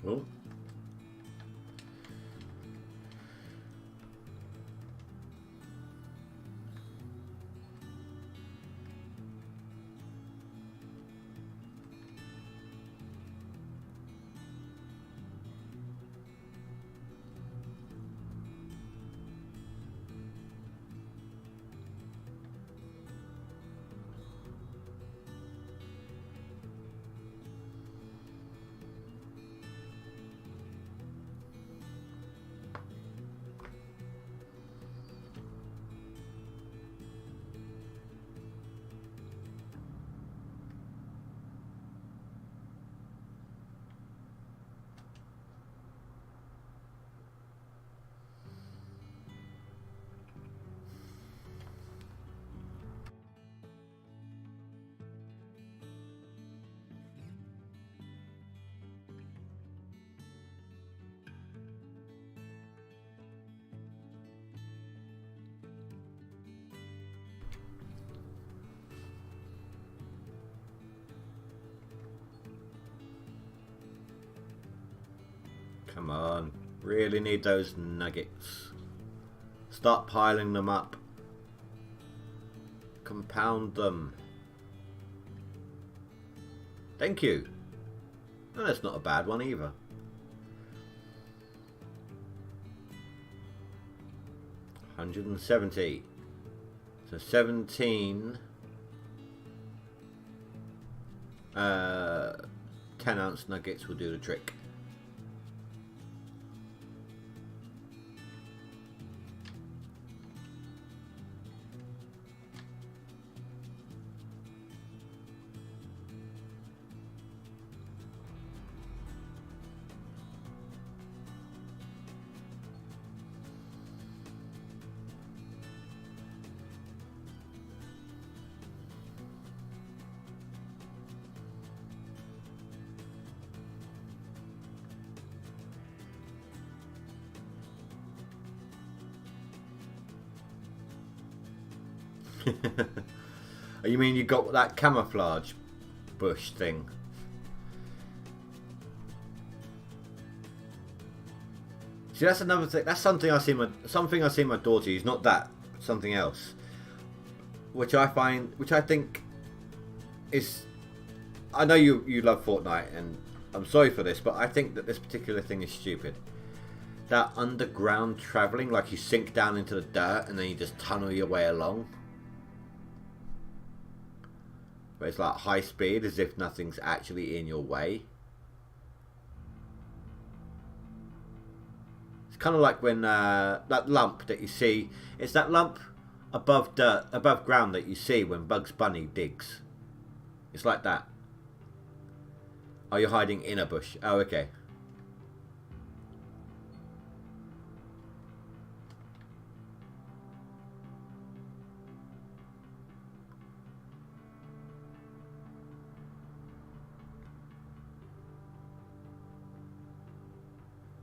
Oh. Come on, really need those nuggets. Start piling them up. Compound them. Thank you. No, that's not a bad one either. $170. So 17. 10-ounce nuggets will do the trick. You mean you got that camouflage bush thing? See, that's another thing. That's something I see my daughter use. Not that, something else, which I think is. I know you love Fortnite, and I'm sorry for this, but I think that this particular thing is stupid. That underground traveling, like you sink down into the dirt and then you just tunnel your way along. But it's like high speed, as if nothing's actually in your way. It's kind of like when that lump that you see. It's that lump above ground that you see when Bugs Bunny digs. It's like that. Are you hiding in a bush? Oh, okay.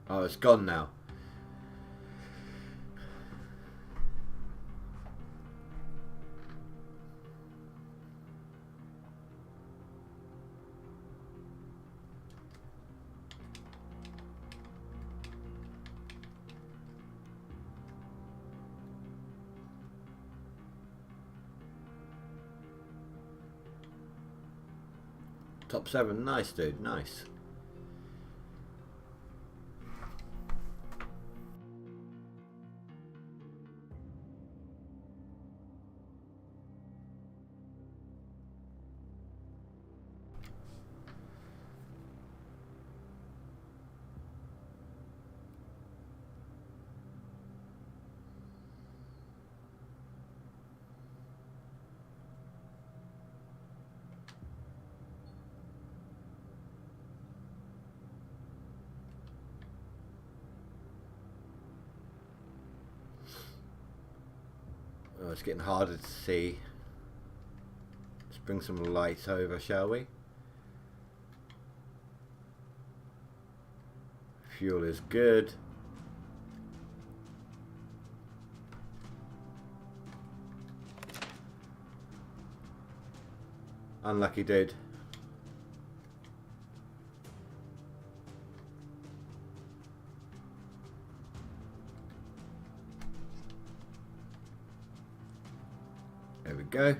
Oh, it's gone now. Top 7, nice dude, nice. Oh, it's getting harder to see. Let's bring some light over, shall we? Fuel is good. Unlucky dude. There we go.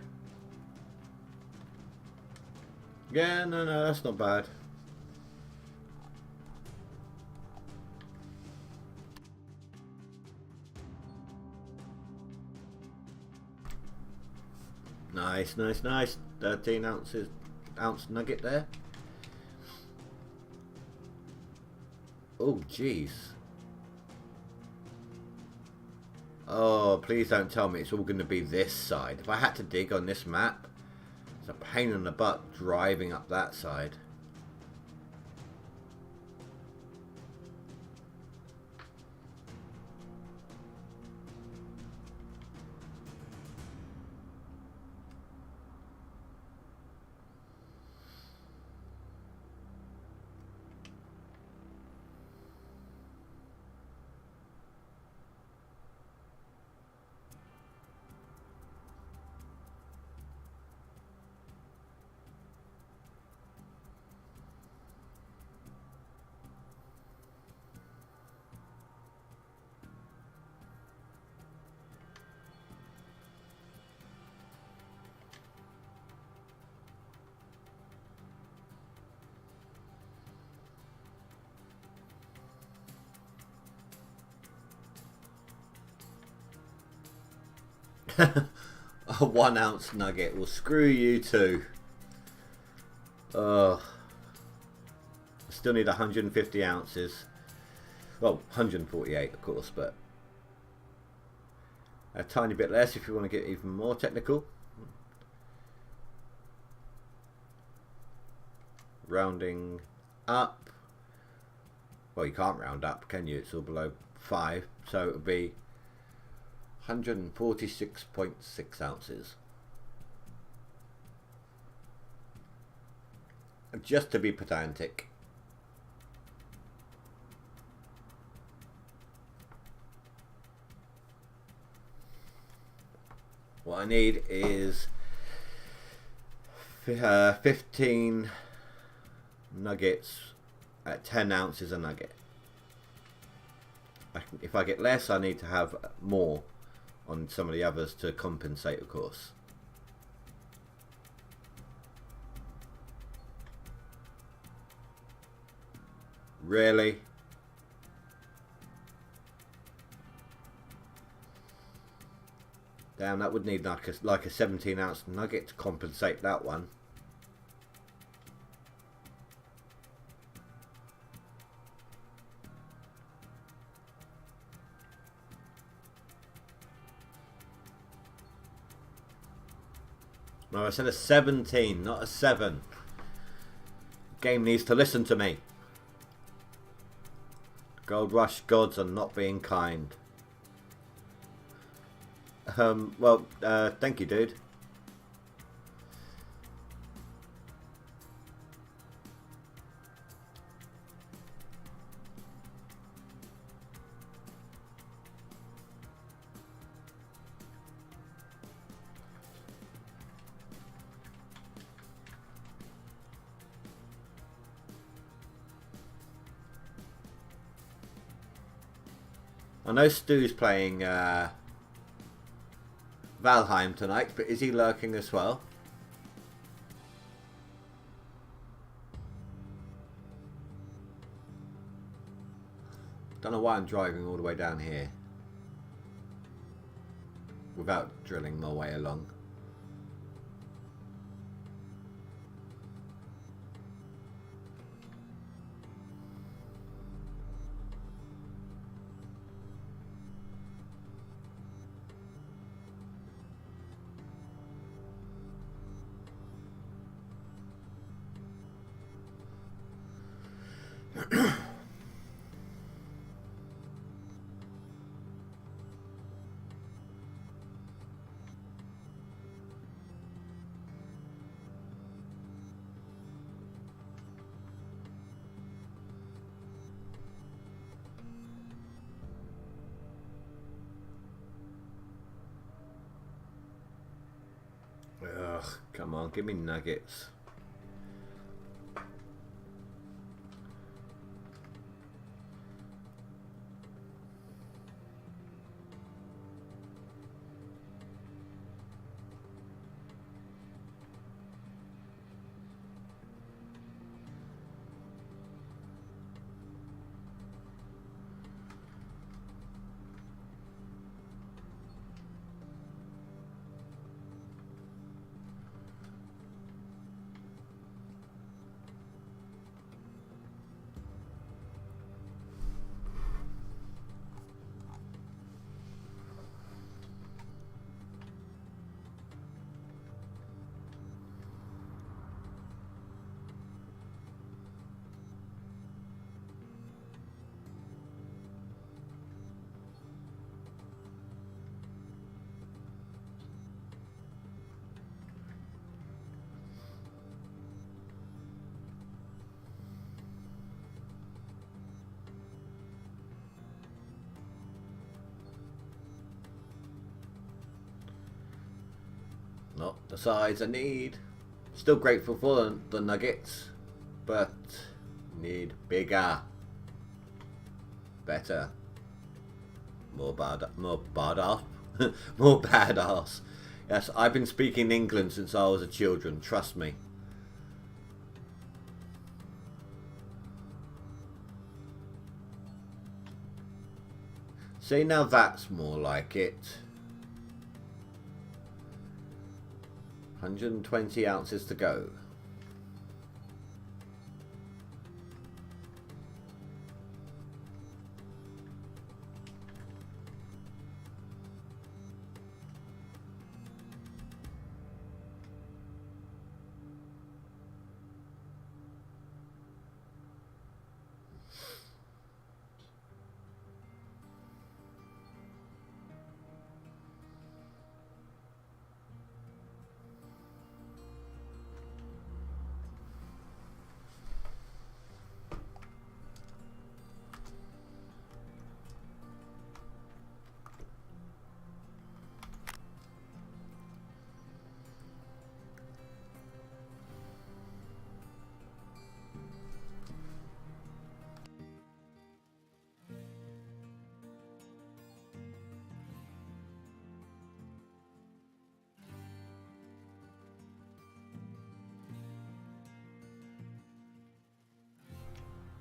Yeah, no, that's not bad. Nice, nice, nice. 13 ounce nugget there. Oh, jeez. Oh, please don't tell me it's all going to be this side. If I had to dig on this map, it's a pain in the butt driving up that side. A 1 ounce nugget. Well, screw you too. I still need 150 ounces. Well, 148 of course, but a tiny bit less if you want to get even more technical. Rounding up. Well, you can't round up, can you? It's all below 5, so it would be 146.6 ounces. Just to be pedantic. What I need is 15 nuggets at 10 ounces a nugget. If I get less, I need to have more on some of the others to compensate, of course. Really? Damn, that would need like a 17 ounce nugget to compensate that one. No, I said a 17, not a 7. Game needs to listen to me. GoldRush gods are not being kind. Well, thank you, dude. I know Stu's playing Valheim tonight, but is he lurking as well? Don't know why I'm driving all the way down here without drilling my way along. Ugh, come on, give me nuggets. Not the size I need. Still grateful for the nuggets, but need bigger, better, more badass, more badass. Yes, I've been speaking England since I was a children. Trust me. See, now that's more like it. 120 ounces to go.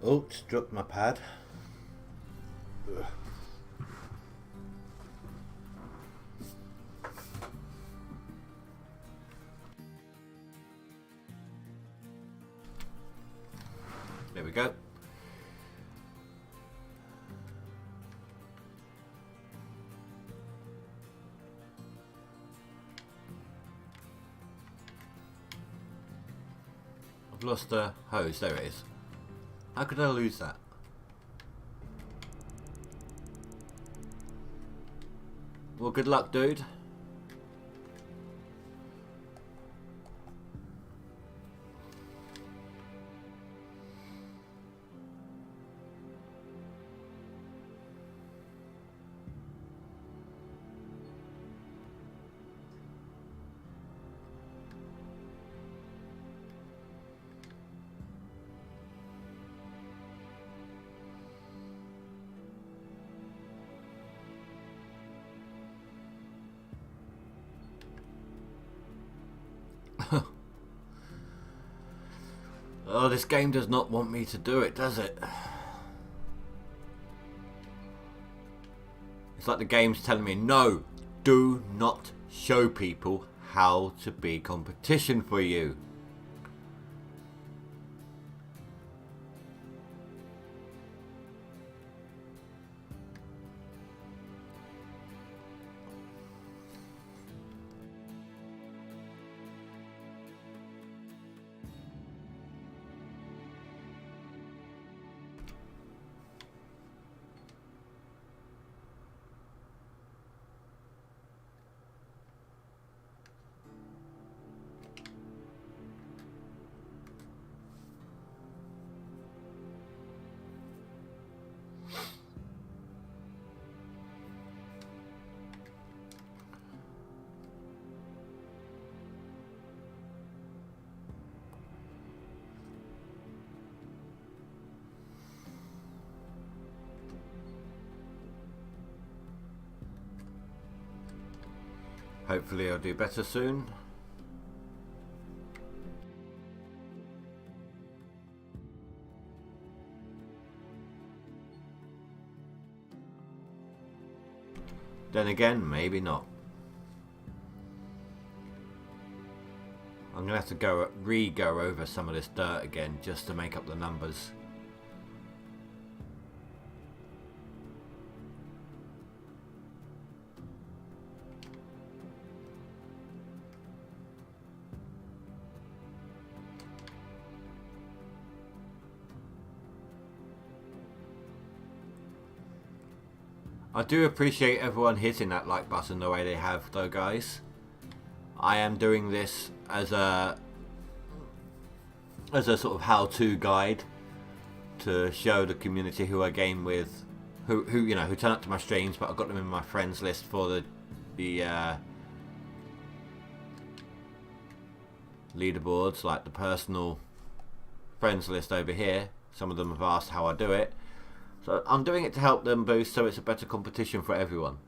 Oh, just dropped my pad. Ugh. There we go. I've lost the hose. There it is. How could I lose that? Well, good luck, dude. Oh, this game does not want me to do it, does it? It's like the game's telling me, no, do not show people how to be competition for you. Hopefully I'll do better soon. Then again, maybe not. I'm going to have to re-go over some of this dirt again just to make up the numbers. I do appreciate everyone hitting that like button the way they have though, guys. I am doing this as a sort of how-to guide to show the community who I game with, who you know, who turn up to my streams, but I've got them in my friends list for the leaderboards, like the personal friends list over here. Some of them have asked how I do it. So I'm doing it to help them boost so it's a better competition for everyone.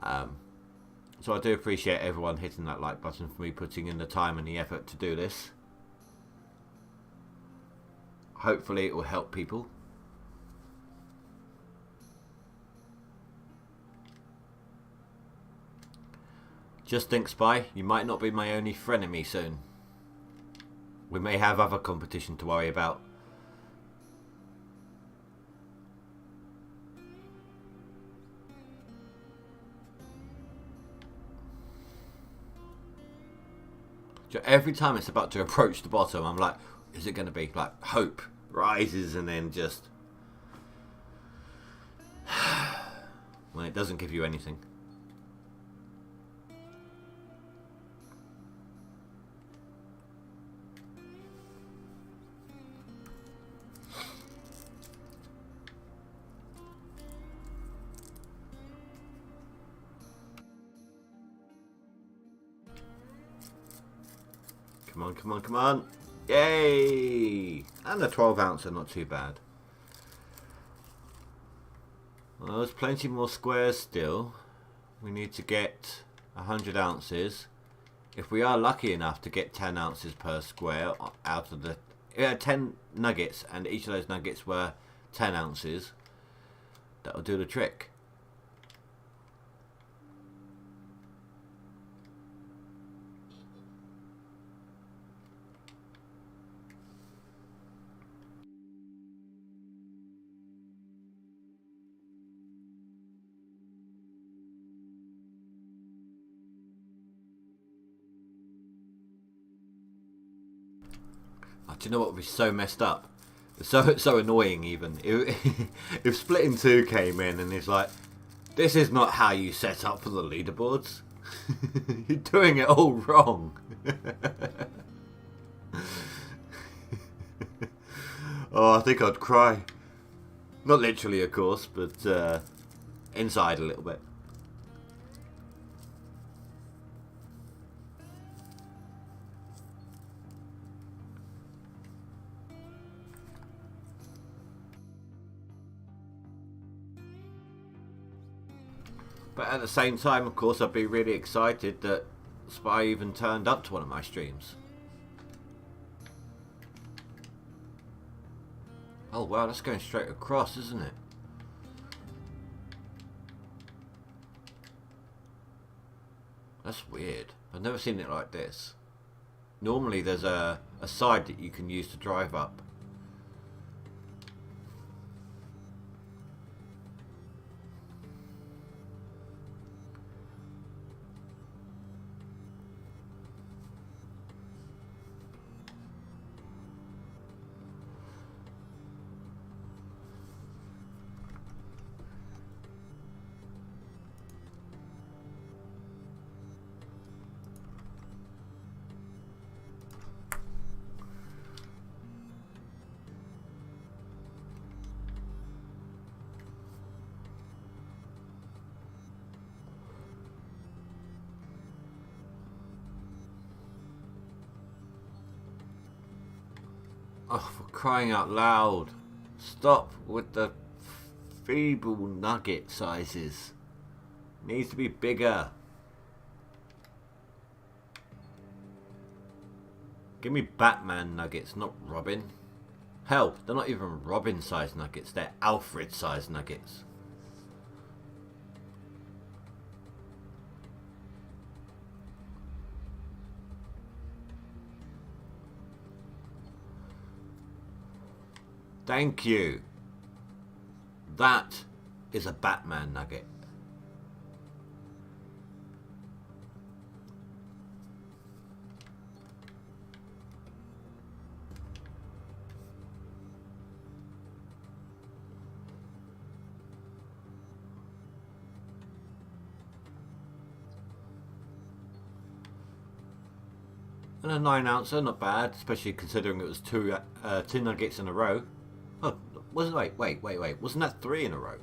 So I do appreciate everyone hitting that like button for me putting in the time and the effort to do this. Hopefully it will help people. Just think, Spy, you might not be my only frenemy soon. We may have other competition to worry about. So every time it's about to approach the bottom, I'm like, is it going to be like hope rises and then just when it doesn't give you anything. Come on, come on, come on. Yay! And the 12 ounce are not too bad. Well, there's plenty more squares still. We need to get 100 ounces. If we are lucky enough to get 10 ounces per square out of the... 10 nuggets, and each of those nuggets were 10 ounces, that'll do the trick. Oh, do you know what would be so messed up? So annoying even. If Splitting 2 came in and he's like, this is not how you set up for the leaderboards. You're doing it all wrong. Oh, I think I'd cry. Not literally, of course, but inside a little bit. But at the same time, of course, I'd be really excited that Spy even turned up to one of my streams. Oh wow, that's going straight across, isn't it? That's weird. I've never seen it like this. Normally there's a side that you can use to drive up. Oh, for crying out loud. Stop with the feeble nugget sizes. Needs to be bigger. Give me Batman nuggets, not Robin. Hell, they're not even Robin sized nuggets, they're Alfred sized nuggets. Thank you. That is a Batman nugget. And a 9 ouncer, not bad, especially considering it was two nuggets in a row. Oh, wait. Wasn't that 3 in a row?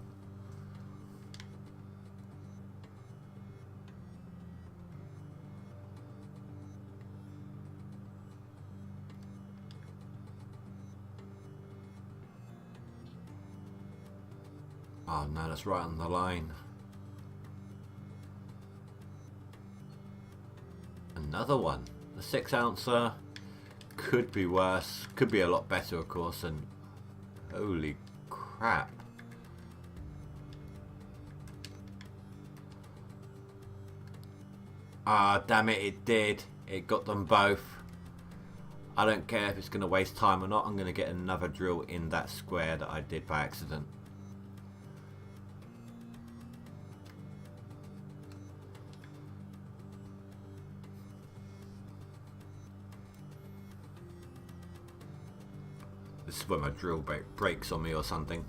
Oh no, that's right on the line. Another one. The 6 ouncer could be worse. Could be a lot better, of course, and holy crap. Ah, damn it, it did. It got them both. I don't care if it's going to waste time or not. I'm going to get another drill in that square that I did by accident. This is where my drill breaks on me or something.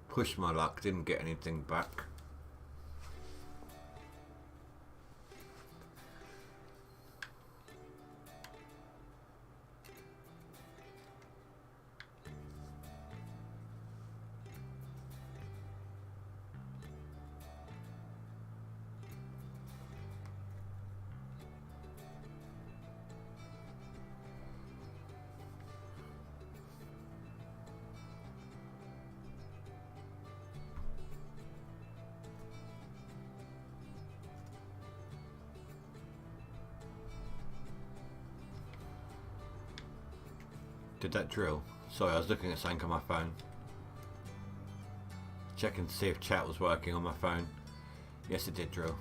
Pushed my luck, didn't get anything back. Did that drill? Sorry, I was looking at something on my phone. Checking to see if chat was working on my phone. Yes, it did drill.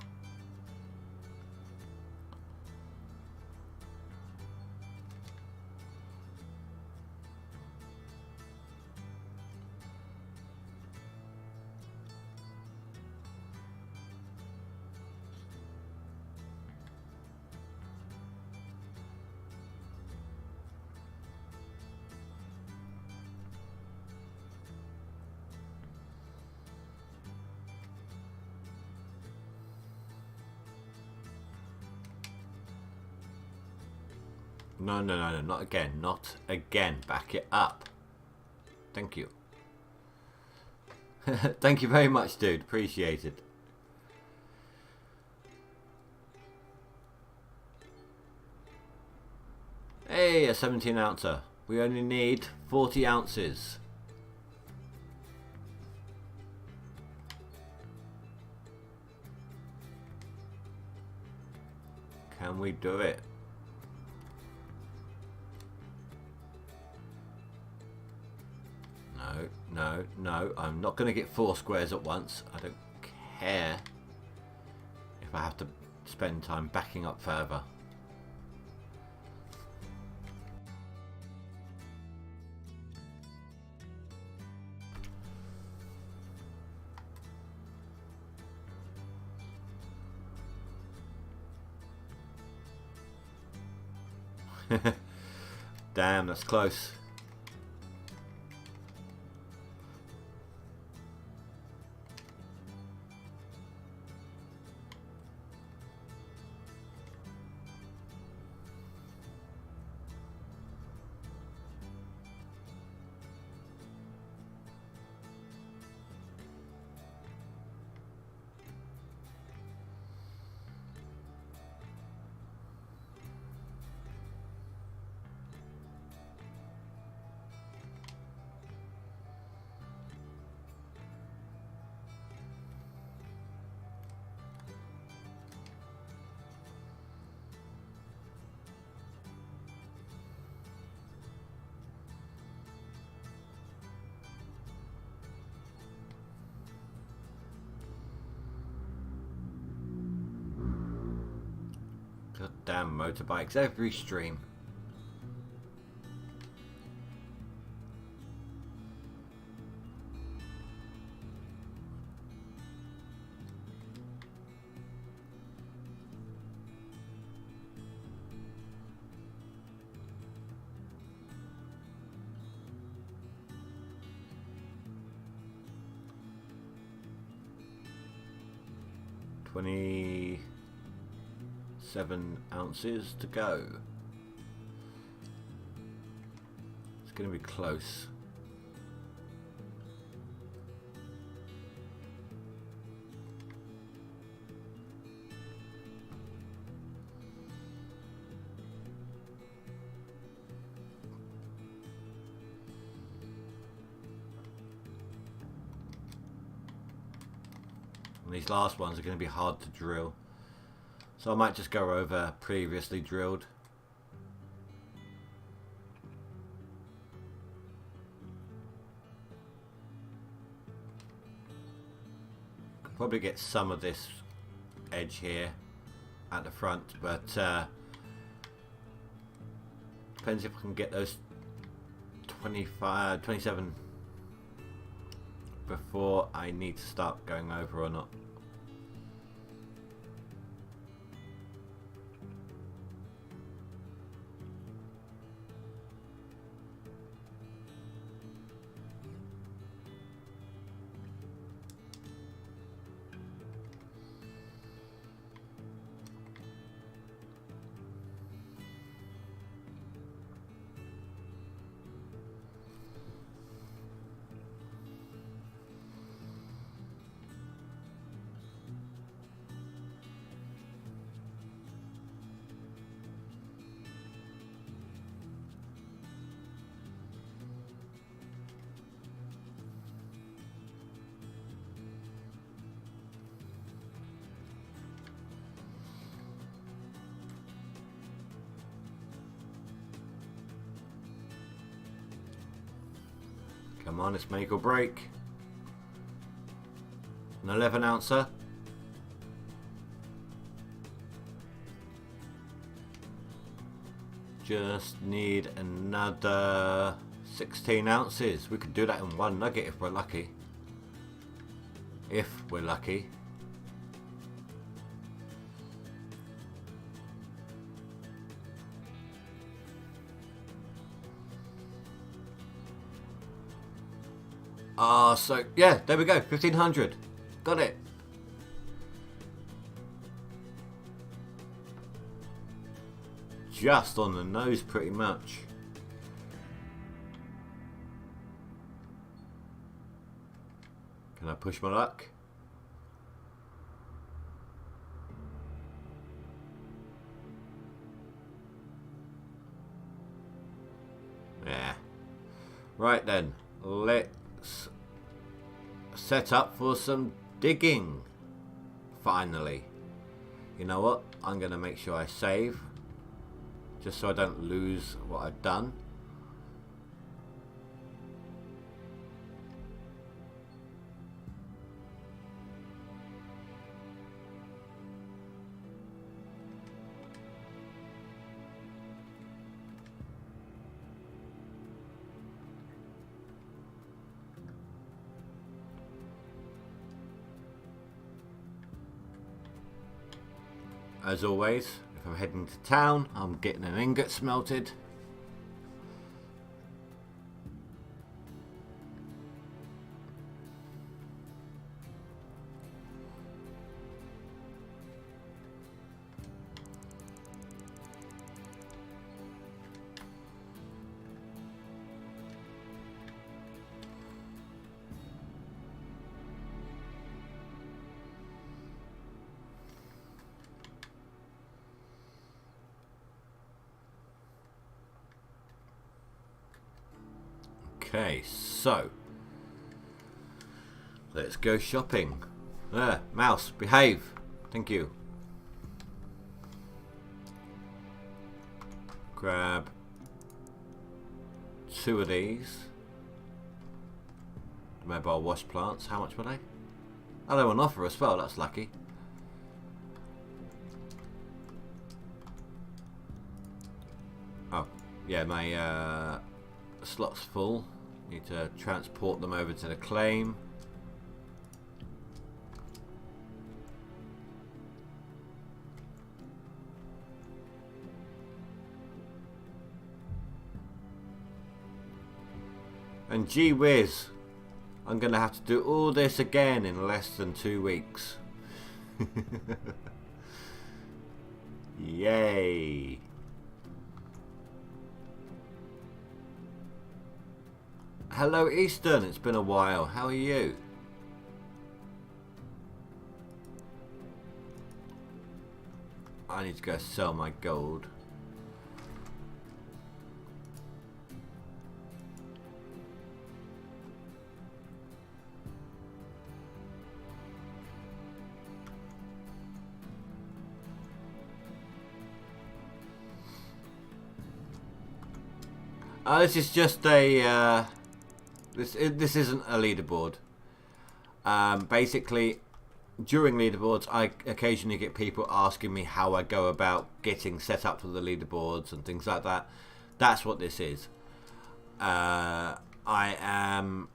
No, no, no, no, not again. Not again. Back it up. Thank you. Thank you very much, dude. Appreciate it. Hey, a 17 ouncer. We only need 40 ounces. Can we do it? No, no, no. I'm not going to get 4 squares at once. I don't care if I have to spend time backing up further. Damn, that's close. Goddamn motorbikes every stream. $27 ounces to go. It's going to be close. And these last ones are going to be hard to drill. So I might just go over previously drilled. probably get some of this edge here at the front, but depends if I can get those 25, 27 before I need to start going over or not. Come on, it's make or break. An 11 ouncer. Just need another 16 ounces. We could do that in one nugget if we're lucky. If we're lucky. So yeah, there we go, 1500. Got it. Just on the nose pretty much. Can I push my luck? Yeah. Right then, let's set up for some digging. Finally. You know what? I'm going to make sure I save. Just so I don't lose what I've done. As always, if I'm heading to town, I'm getting an ingot smelted. Okay, so let's go shopping. Mouse, behave. Thank you. Grab 2 of these. Mobile wash plants. How much were they? Oh, they were on offer as well. That's lucky. Oh, yeah, my slot's full. Need to transport them over to the claim. And gee whiz, I'm gonna have to do all this again in less than 2 weeks. Yay. Hello Eastern, it's been a while. How are you? I need to go sell my gold. This is just a this isn't a leaderboard. Basically, during leaderboards, I occasionally get people asking me how I go about getting set up for the leaderboards and things like that. That's what this is. I am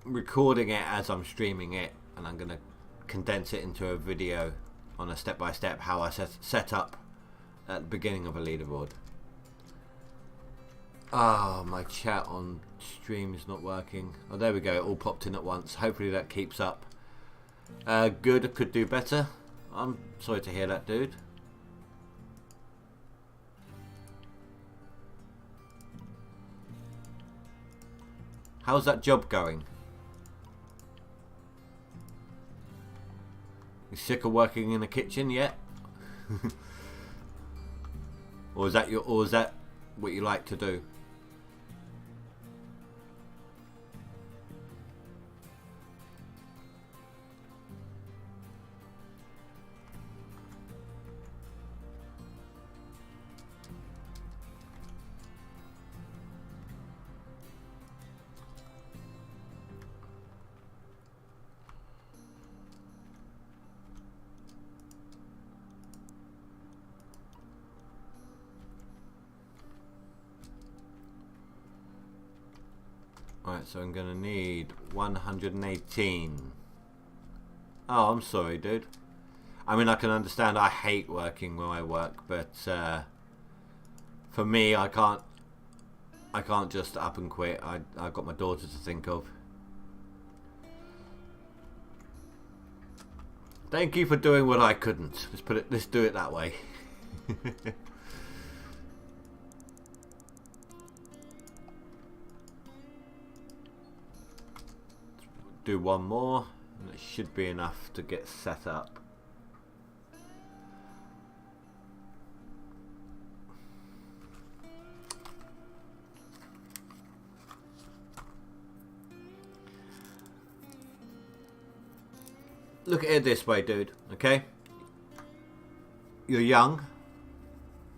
recording it as I'm streaming it, and I'm going to condense it into a video on a step-by-step how I set up at the beginning of a leaderboard. Oh, my chat on stream is not working. Oh, there we go. It all popped in at once. Hopefully that keeps up. Good. I could do better. I'm sorry to hear that, dude. How's that job going? You sick of working in the kitchen yet? Or is that what you like to do? Right, so I'm going to need 118. Oh, I'm sorry, dude. I mean, I can understand I hate working where I work, but for me, I can't just up and quit. I've got my daughter to think of. Thank you for doing what I couldn't. Let's do it that way. Do one more, and it should be enough to get set up. Look at it this way, dude, okay? You're young.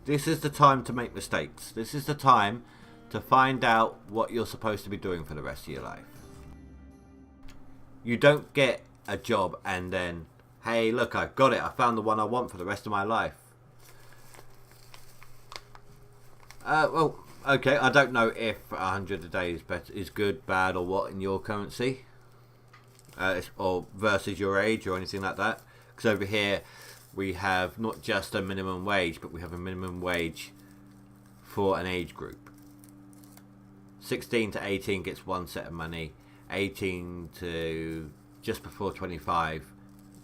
This is the time to make mistakes. This is the time to find out what you're supposed to be doing for the rest of your life. You don't get a job and then, hey, look, I've got it. I found the one I want for the rest of my life. Well, okay, I don't know if 100 a day is good, bad, or what in your currency. Or versus your age or anything like that. Because over here, we have not just a minimum wage, but we have a minimum wage for an age group. 16 to 18 gets one set of money. 18 to just before 25,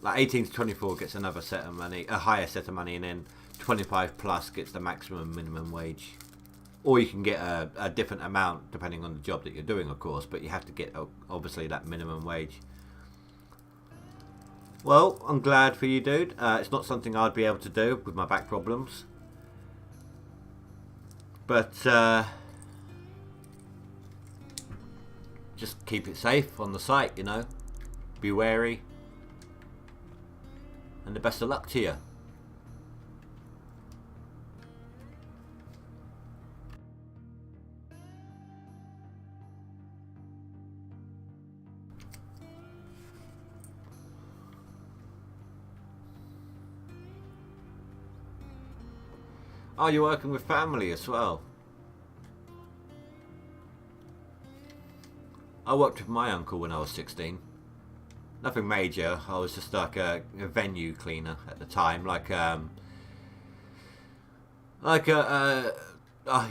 like 18 to 24 gets another set of money, a higher set of money, and then 25 plus gets the maximum minimum wage. Or you can get a different amount depending on the job that you're doing, of course, but you have to get obviously that minimum wage. Well, I'm glad for you, dude. It's not something I'd be able to do with my back problems, but just keep it safe on the site, you know. Be wary. And the best of luck to you. Oh, you're working with family as well. I worked with my uncle when I was 16. Nothing major. I was just like a venue cleaner at the time. It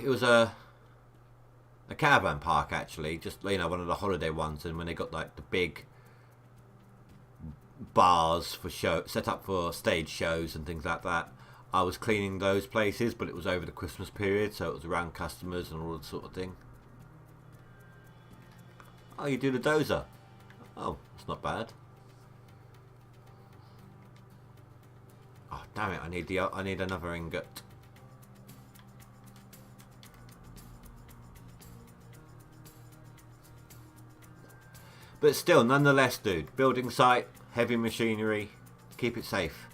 was a caravan park actually. Just, you know, one of the holiday ones. And when they got like the big bars for set up for stage shows and things like that, I was cleaning those places. But it was over the Christmas period, so it was around customers and all that sort of thing. Oh, you do the dozer. Oh, that's not bad. Oh, damn it! I need another ingot. But still, nonetheless, dude, building site, heavy machinery, keep it safe.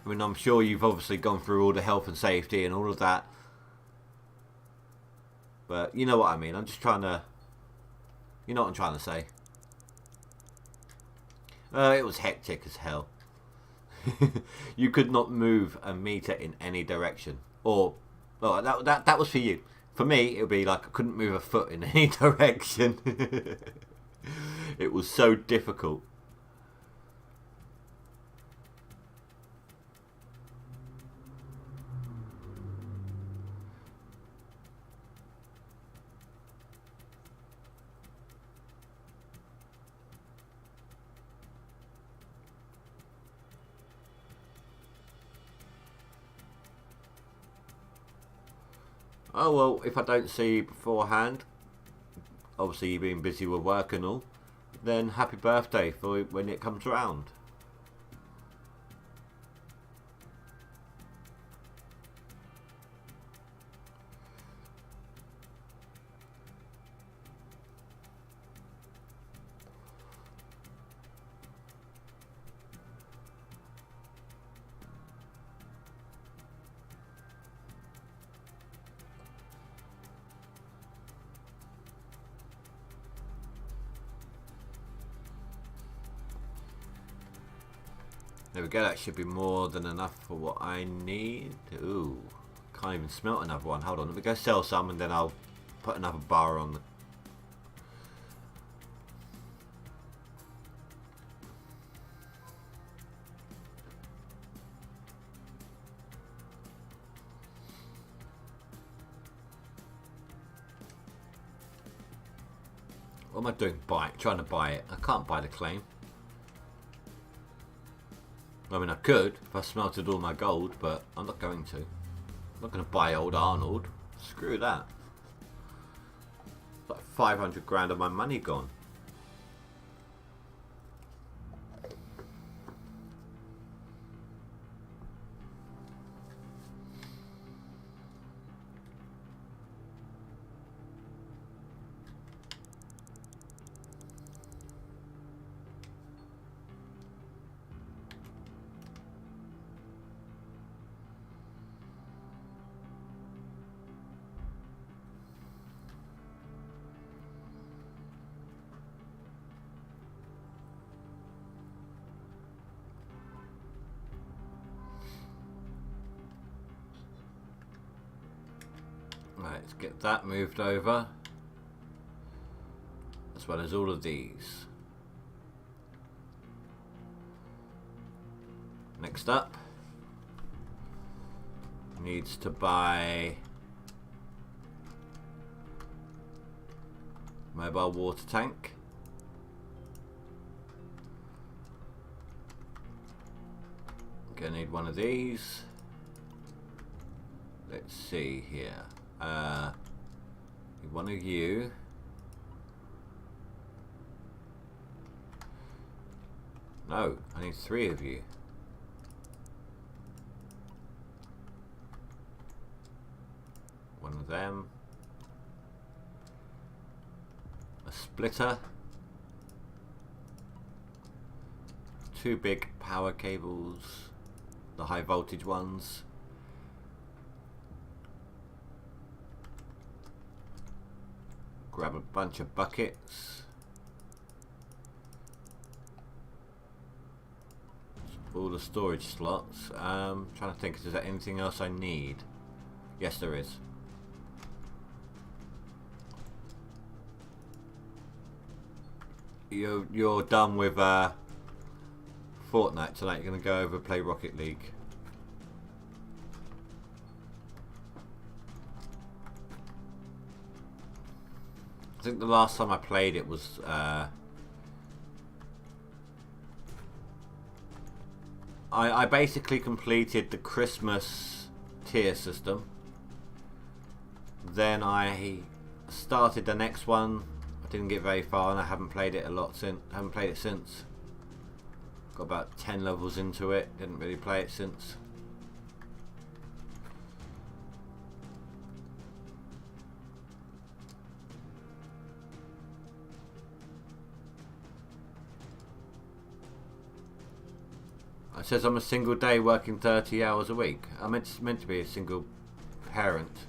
I mean, I'm sure you've obviously gone through all the health and safety and all of that. But you know what I mean. I'm just trying to... You know what I'm trying to say. It was hectic as hell. You could not move a meter in any direction. Or, well, that was for you. For me, it would be like I couldn't move a foot in any direction. It was so difficult. Oh well, if I don't see you beforehand, obviously you've been busy with work and all, then happy birthday for when it comes around. There we go, that should be more than enough for what I need. Ooh, can't even smelt another one. Hold on, let me go sell some and then I'll put another bar on the... What am I doing? Trying to buy it. I can't buy the claim. I mean, I could if I smelted all my gold, but I'm not going to. I'm not going to buy old Arnold. Screw that. Like 500 grand of my money gone. Right, let's get that moved over, as well as all of these. Next up, needs to buy mobile water tank. Gonna need one of these. Let's see here. One of you. No, I need 3 of you. One of them. A splitter. 2 big power cables, the high voltage ones. Grab a bunch of buckets. All the storage slots. Trying to think, is there anything else I need? Yes, there is. You're done with Fortnite tonight. You're gonna go over and play Rocket League. I think the last time I played it was I basically completed the Christmas tier system. Then I started the next one. I didn't get very far, and I haven't played it a lot since. Haven't played it since. Got about 10 levels into it. Didn't really play it since. It says I'm a single day working 30 hours a week. I'm meant to be a single parent.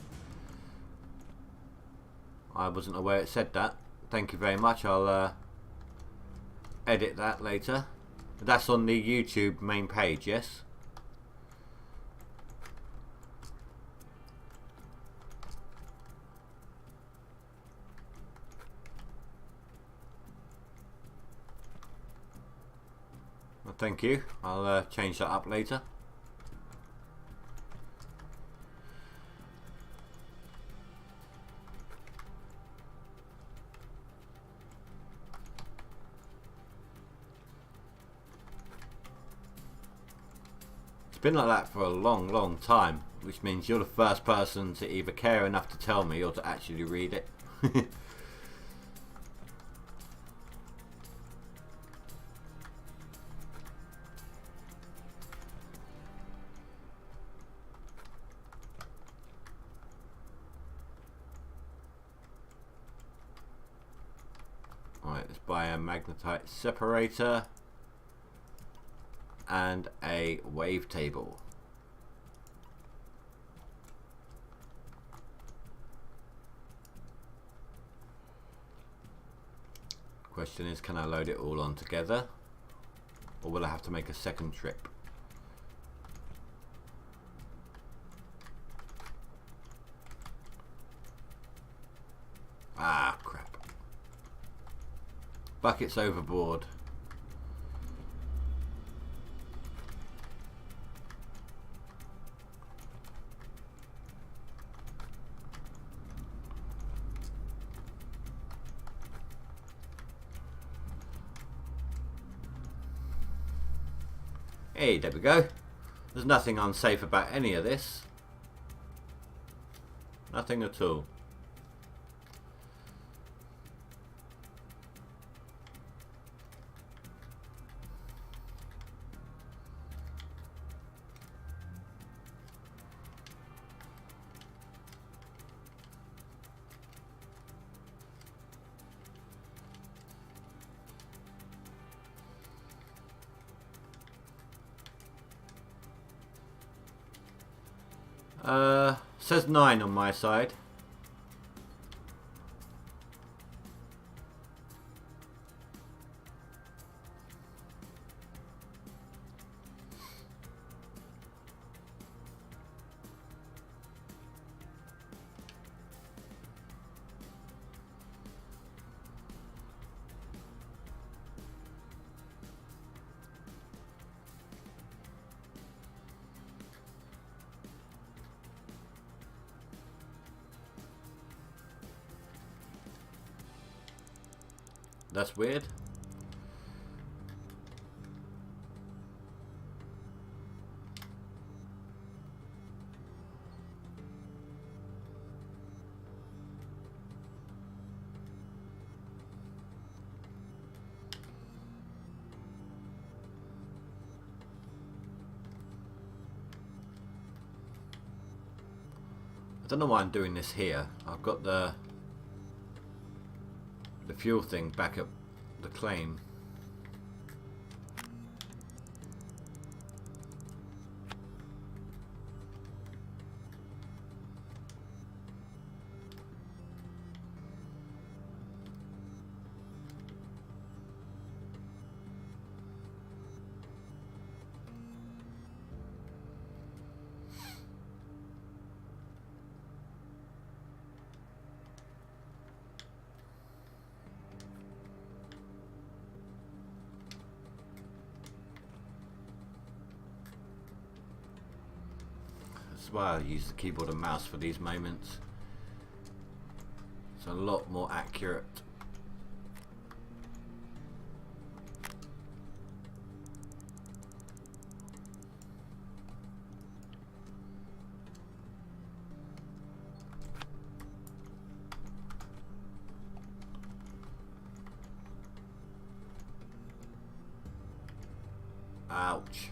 I wasn't aware it said that. Thank you very much. I'll edit that later. That's on the YouTube main page, yes? Well, thank you. I'll change that up later. It's been like that for a long time, which means you're the first person to either care enough to tell me or to actually read it. Alright, let's buy a magnetite separator and a wavetable. Question is, can I load it all on together, or will I have to make a second trip? Ah, crap. Buckets overboard. Hey, there we go. There's nothing unsafe about any of this. Nothing at all. Says 9 on my side. That's weird. I don't know why I'm doing this here. I've got the fuel thing back up the claim. That's why I use the keyboard and mouse for these moments. It's a lot more accurate. Ouch.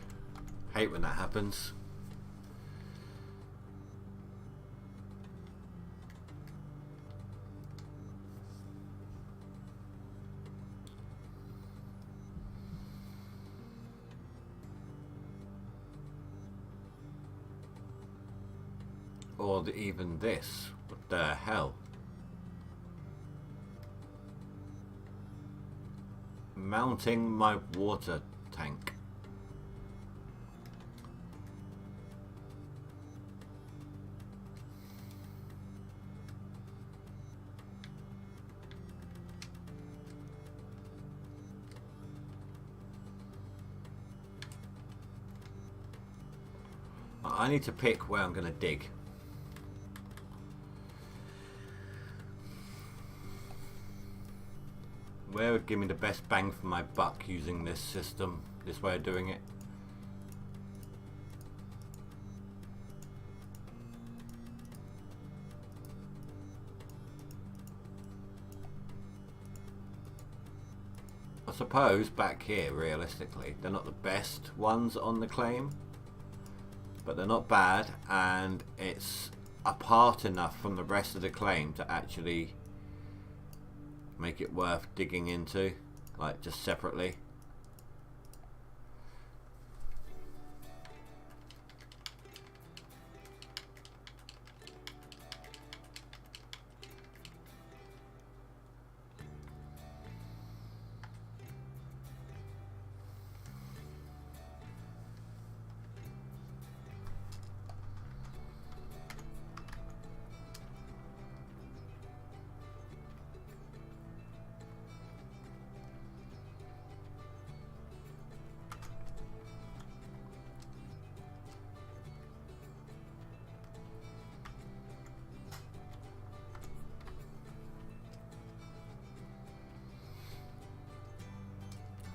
Hate when that happens. Or even this. What the hell? Mounting my water tank. I need to pick where I'm going to dig. Where would give me the best bang for my buck using this system, this way of doing it? I suppose back here, realistically, they're not the best ones on the claim, but they're not bad, and it's apart enough from the rest of the claim to actually make it worth digging into, like just separately.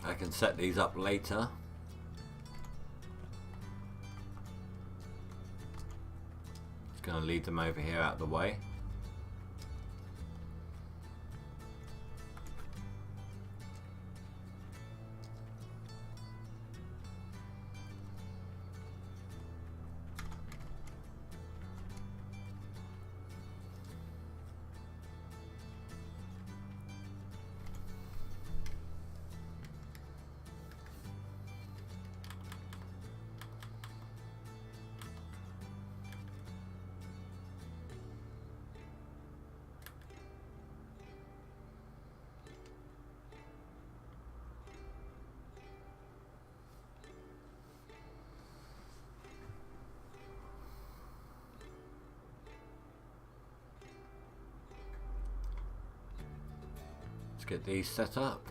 I can set these up later. Just going to leave them over here out of the way. Let's get these set up.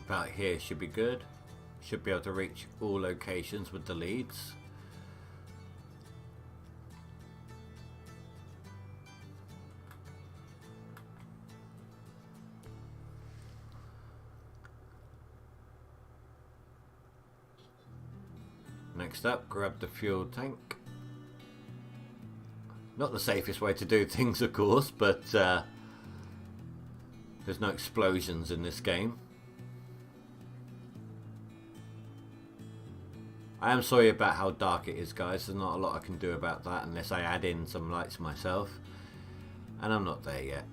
About here should be good. Should be able to reach all locations with the leads. Next up, grab the fuel tank. Not the safest way to do things, of course, but there's no explosions in this game. I am sorry about how dark it is, guys. There's not a lot I can do about that unless I add in some lights myself. And I'm not there yet.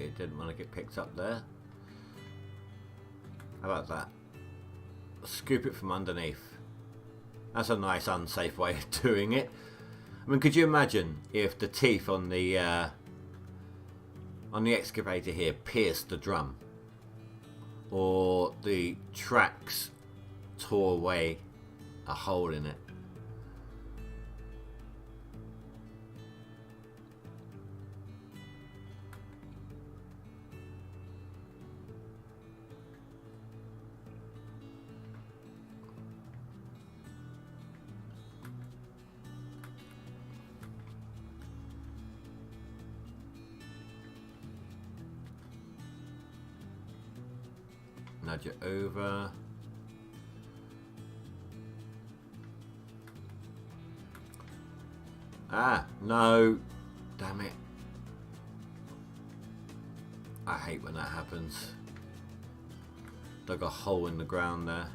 it didn't want to get picked up there. How about that? Scoop it from underneath. That's a nice unsafe way of doing it. I mean, could you imagine if the teeth on the excavator here pierced the drum, or the tracks tore away a hole in it? Nudge it over. Ah, no. Damn it. I hate when that happens. Dug a hole in the ground there.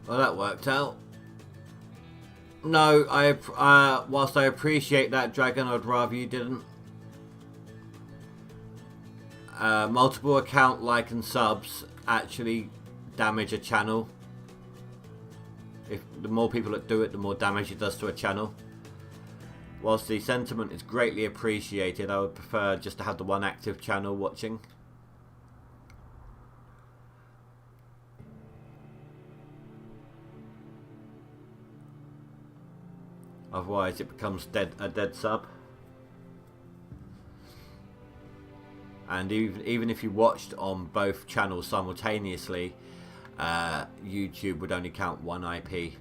Well, that worked out. No, whilst I appreciate that, Dragon, I'd rather you didn't. Multiple account like and subs actually damage a channel. If the more people that do it, the more damage it does to a channel. Whilst the sentiment is greatly appreciated, I would prefer just to have the one active channel watching. Otherwise it becomes a dead sub. And even if you watched on both channels simultaneously, YouTube would only count one IP.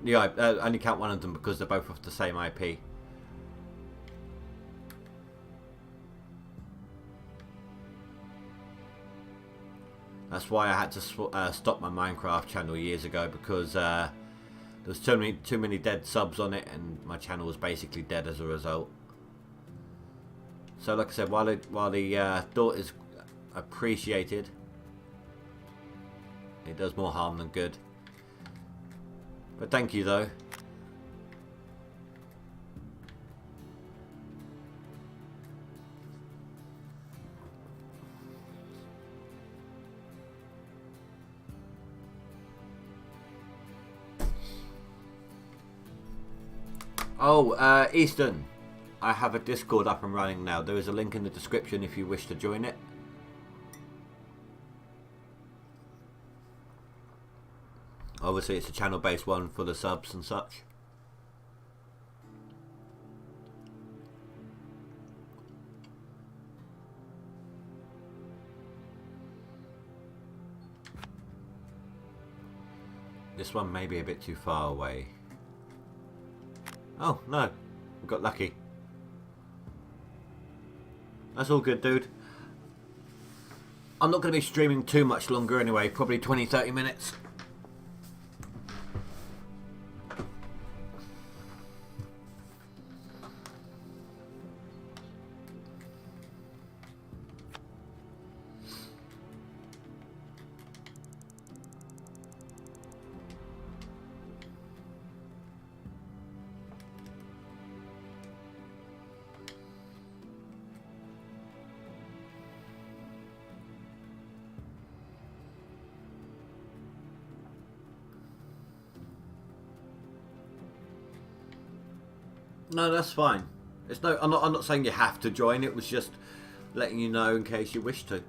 Yeah, only count one of them because they're both off the same IP. That's why I had to stop my Minecraft channel years ago, because there's too many dead subs on it, and my channel was basically dead as a result. So, like I said, while the thought is appreciated, it does more harm than good. But thank you, though. Oh, Easton, I have a Discord up and running now. There is a link in the description if you wish to join it. Obviously, it's a channel-based one for the subs and such. This one may be a bit too far away. Oh, no. We got lucky. That's all good, dude. I'm not going to be streaming too much longer anyway. Probably 20-30 minutes. No, that's fine. It's no. I'm not saying you have to join. It was just letting you know in case you wish to.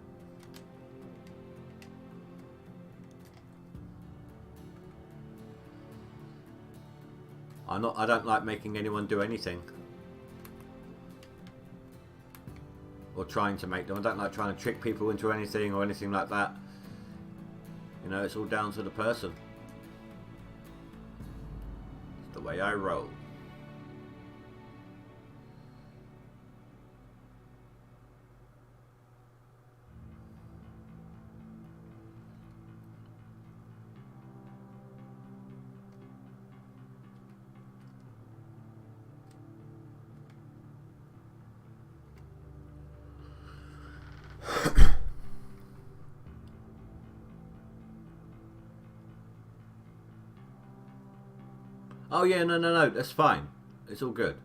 I don't like making anyone do anything, or trying to make them. I don't like trying to trick people into anything or anything like that. You know, it's all down to the person. It's the way I roll. Oh yeah, no, that's fine. It's all good.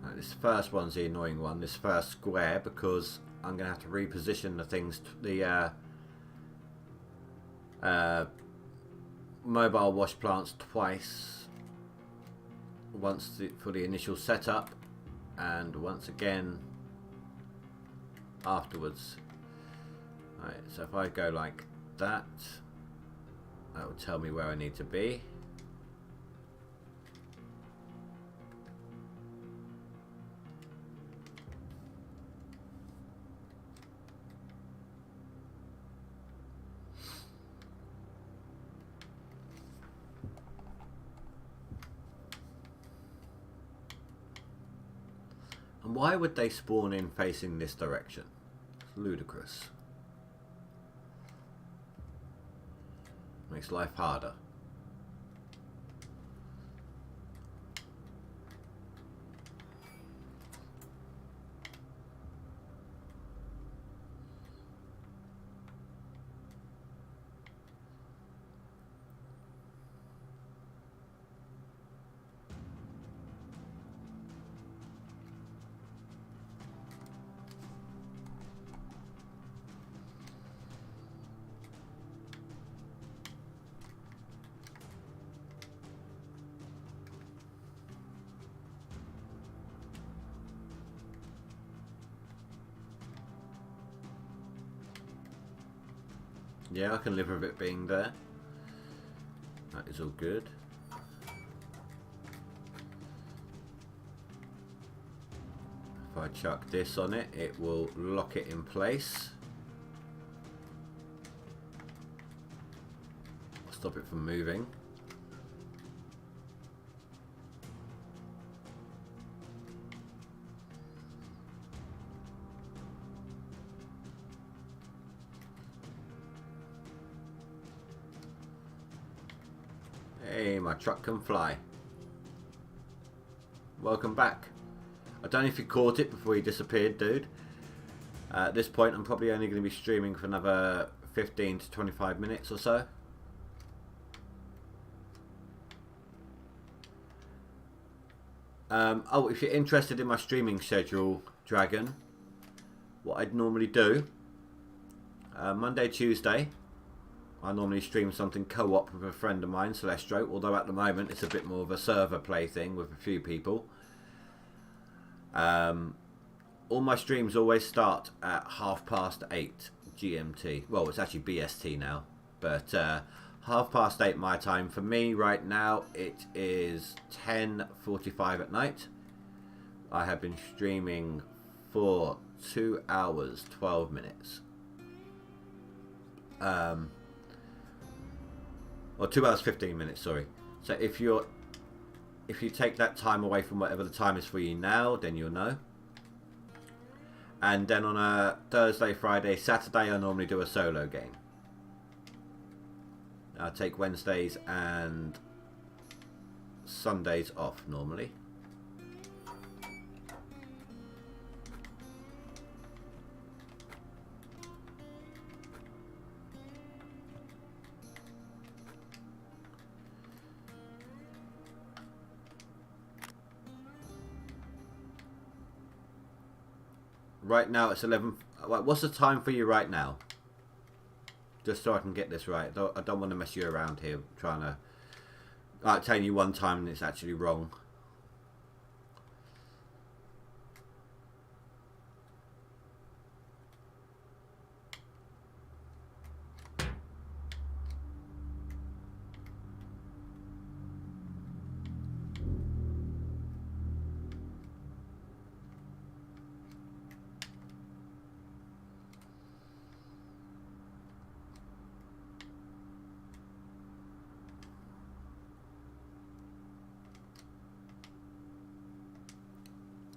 Right, this first one's the annoying one, this first square, because I'm going to have to reposition the things, the mobile wash plants twice. Once for the initial setup, and once again afterwards. Right, so if I go like that, that will tell me where I need to be. And why would they spawn in facing this direction? It's ludicrous. Makes life harder. Yeah, I can live with it being there. That is all good. If I chuck this on it, it will lock it in place. Stop it from moving. Hey, my truck can fly. Welcome back. I don't know if you caught it before you disappeared, dude. At this point, I'm probably only going to be streaming for another 15 to 25 minutes or so. Oh, if you're interested in my streaming schedule, Dragon, what I'd normally do, Monday, Tuesday, I normally stream something co-op with a friend of mine, Celestro, although at the moment it's a bit more of a server play thing with a few people. All my streams always start at 8:30 GMT. Well, it's actually BST now, but 8:30 my time. For me right now, it is 10:45 at night. I have been streaming for 2 hours, 12 minutes. Or 2 hours 15 minutes, sorry. So if you take that time away from whatever the time is for you now, then you'll know. And then on a Thursday, Friday, Saturday, I normally do a solo game. I take Wednesdays and Sundays off normally. Right now it's 11. What's the time for you right now? Just so I can get this right. I don't want to mess you around here trying to telling you one time and it's actually wrong.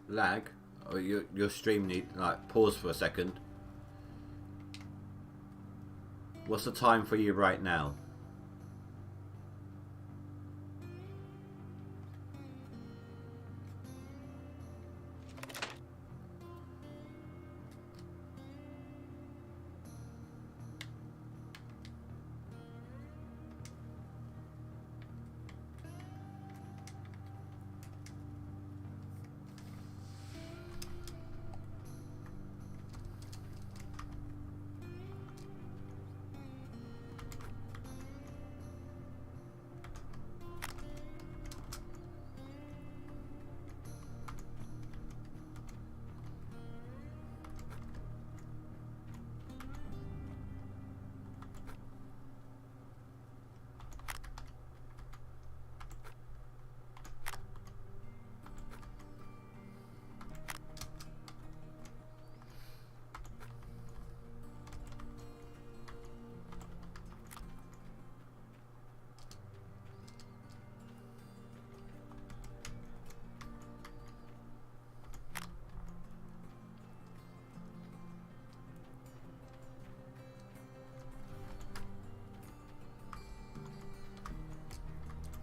Lag? Or your stream need pause for a second. What's the time for you right now?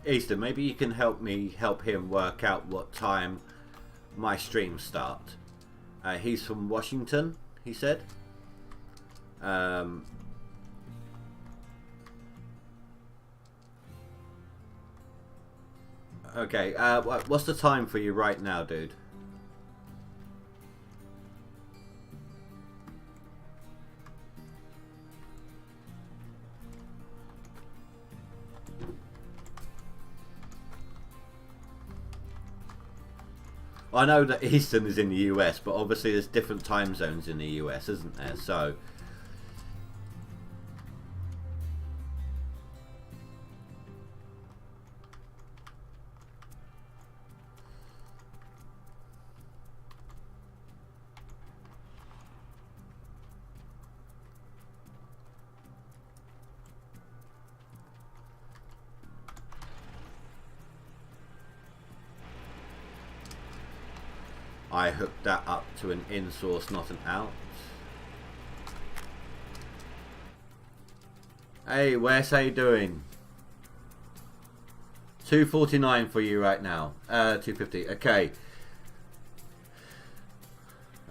Easton, maybe you can help him work out what time my streams start. He's from Washington, he said. Okay, what's the time for you right now, dude? I know that Eastern is in the US, but obviously there's different time zones in the US, isn't there? So I hooked that up to an in source, not an out. Hey, Wes, how you doing? 249 for you right now. 250. Okay.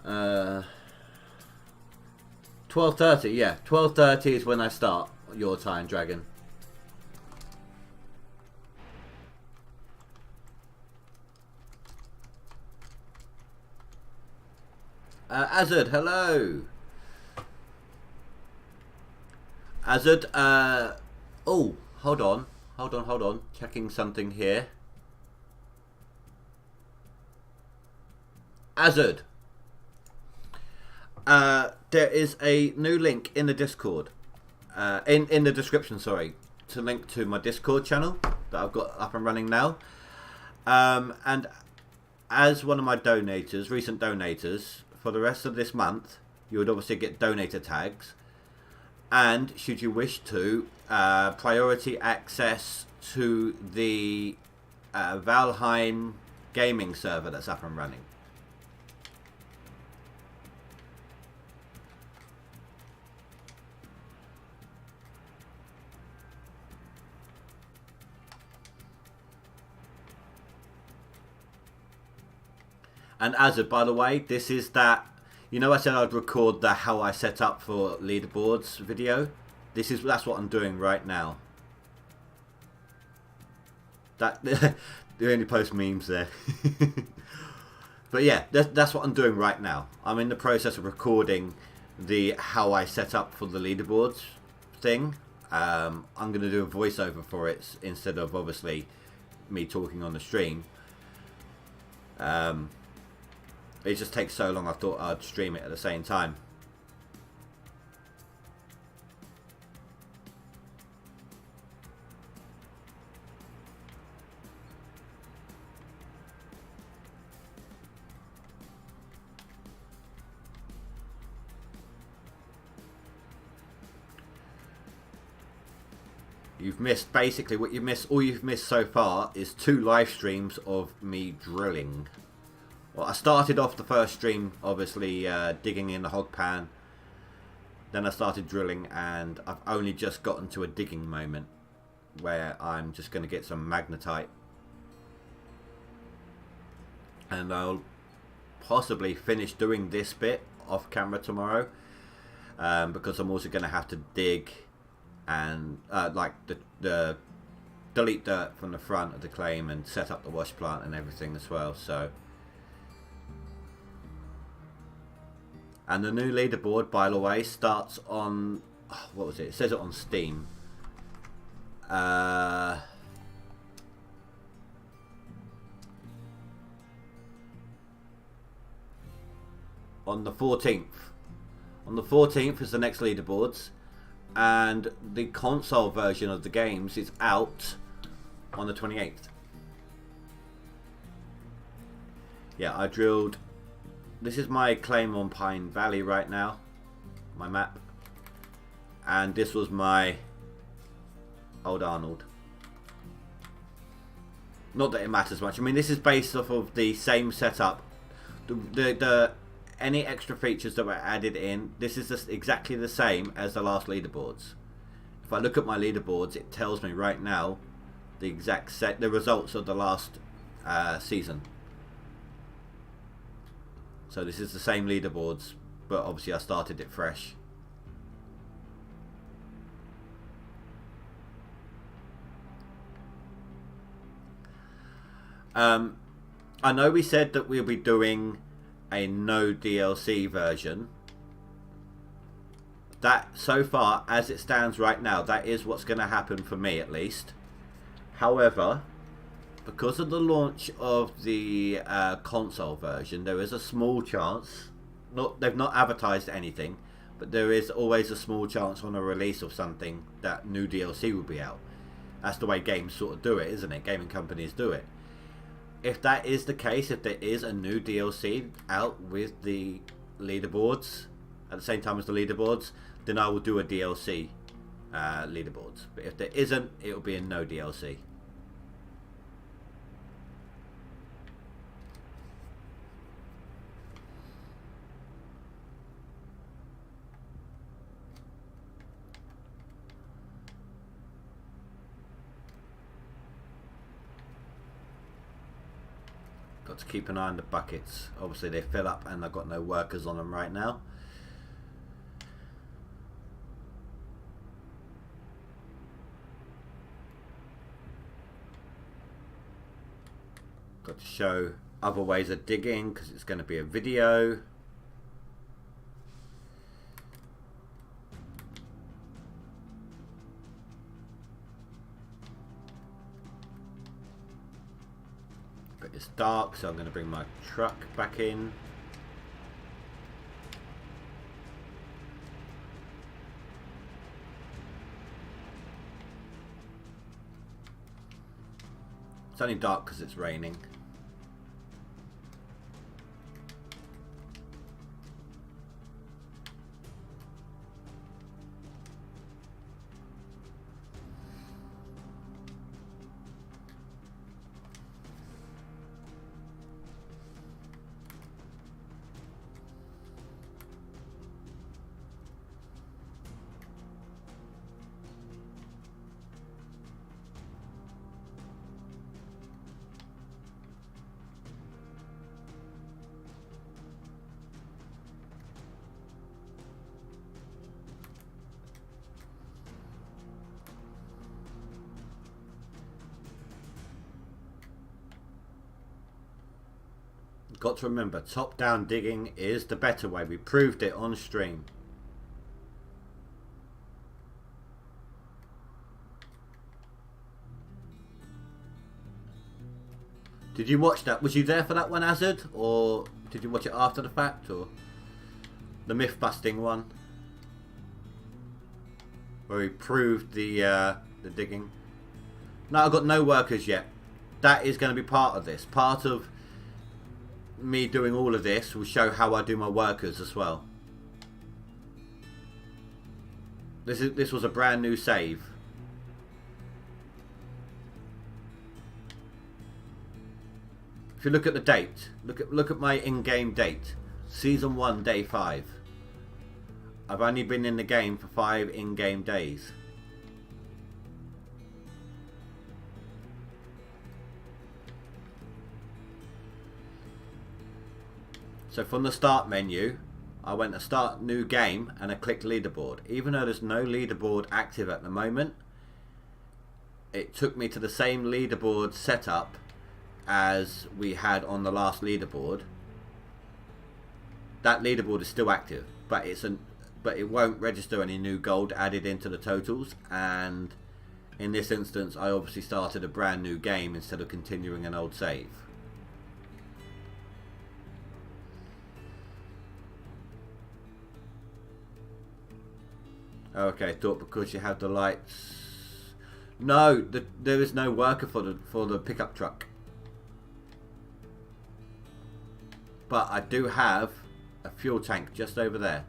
12:30. Yeah, 12:30 is when I start your time, Dragon. Azad, hello. Azad, oh, hold on. Checking something here. Azad, there is a new link in the Discord, in the description, sorry, to link to my Discord channel that I've got up and running now. And as one of my donators, recent donators, for the rest of this month, you would obviously get donator tags, and should you wish to, priority access to the Valheim gaming server that's up and running. And Azad, by the way, this is that, you know I said I'd record the how I set up for leaderboards video? That's what I'm doing right now. That they only post memes there. But yeah, that's what I'm doing right now. I'm in the process of recording the how I set up for the leaderboards thing. I'm going to do a voiceover for it instead of obviously me talking on the stream. It just takes so long, I thought I'd stream it at the same time. You've missed, basically what you've missed, all you've missed so far is 2 live streams of me drilling. Well, I started off the first stream, obviously, digging in the hog pan. Then I started drilling, and I've only just gotten to a digging moment where I'm just going to get some magnetite. And I'll possibly finish doing this bit off camera tomorrow. Because I'm also going to have to dig and, like, the delete dirt from the front of the claim and set up the wash plant and everything as well, so... And the new leaderboard, by the way, starts on... Oh, what was it? It says it on Steam. On the 14th. On the 14th is the next leaderboards. And the console version of the games is out on the 28th. Yeah, I drilled... This is my claim on Pine Valley right now, my map, and this was my Old Arnold. Not that it matters much. I mean, this is based off of the same setup. Any extra features that were added in, this is just exactly the same as the last leaderboards. If I look at my leaderboards, it tells me right now the exact set, the results of the last season. So this is the same leaderboards, but obviously I started it fresh. I know we said that we'll be doing a no DLC version. That, so far, as it stands right now, that is what's going to happen for me at least. However, because of the launch of the console version, there is a small chance, they've not advertised anything, but there is always a small chance on a release of something that new DLC will be out. That's the way games sort of do it, isn't it? Gaming companies do it. If that is the case, if there is a new DLC out with the leaderboards at the same time as the leaderboards, then I will do a DLC leaderboards. But if there isn't, it will be a no DLC. Got to keep an eye on the buckets. Obviously they fill up and I've got no workers on them right now. Got to show other ways of digging because it's going to be a video. But it's dark, so I'm going to bring my truck back in. It's only dark because it's raining. Got to remember, top-down digging is the better way. We proved it on stream. Did you watch that? Was you there for that one, Hazard? Or did you watch it after the fact? Or the myth-busting one? Where we proved the digging? No, I've got no workers yet. That is going to be part of this. Part of me doing all of this will show how I do my workers as well. This was a brand new save. If you look at the date, look at my in-game date. Season 1, day 5. I've only been in the game for 5 in-game days. So from the start menu, I went to start new game and I clicked leaderboard. Even though there's no leaderboard active at the moment, it took me to the same leaderboard setup as we had on the last leaderboard. That leaderboard is still active, but it won't register any new gold added into the totals. And in this instance, I obviously started a brand new game instead of continuing an old save. Okay, I thought because you have the lights. No, there is no worker for the pickup truck. But I do have a fuel tank just over there.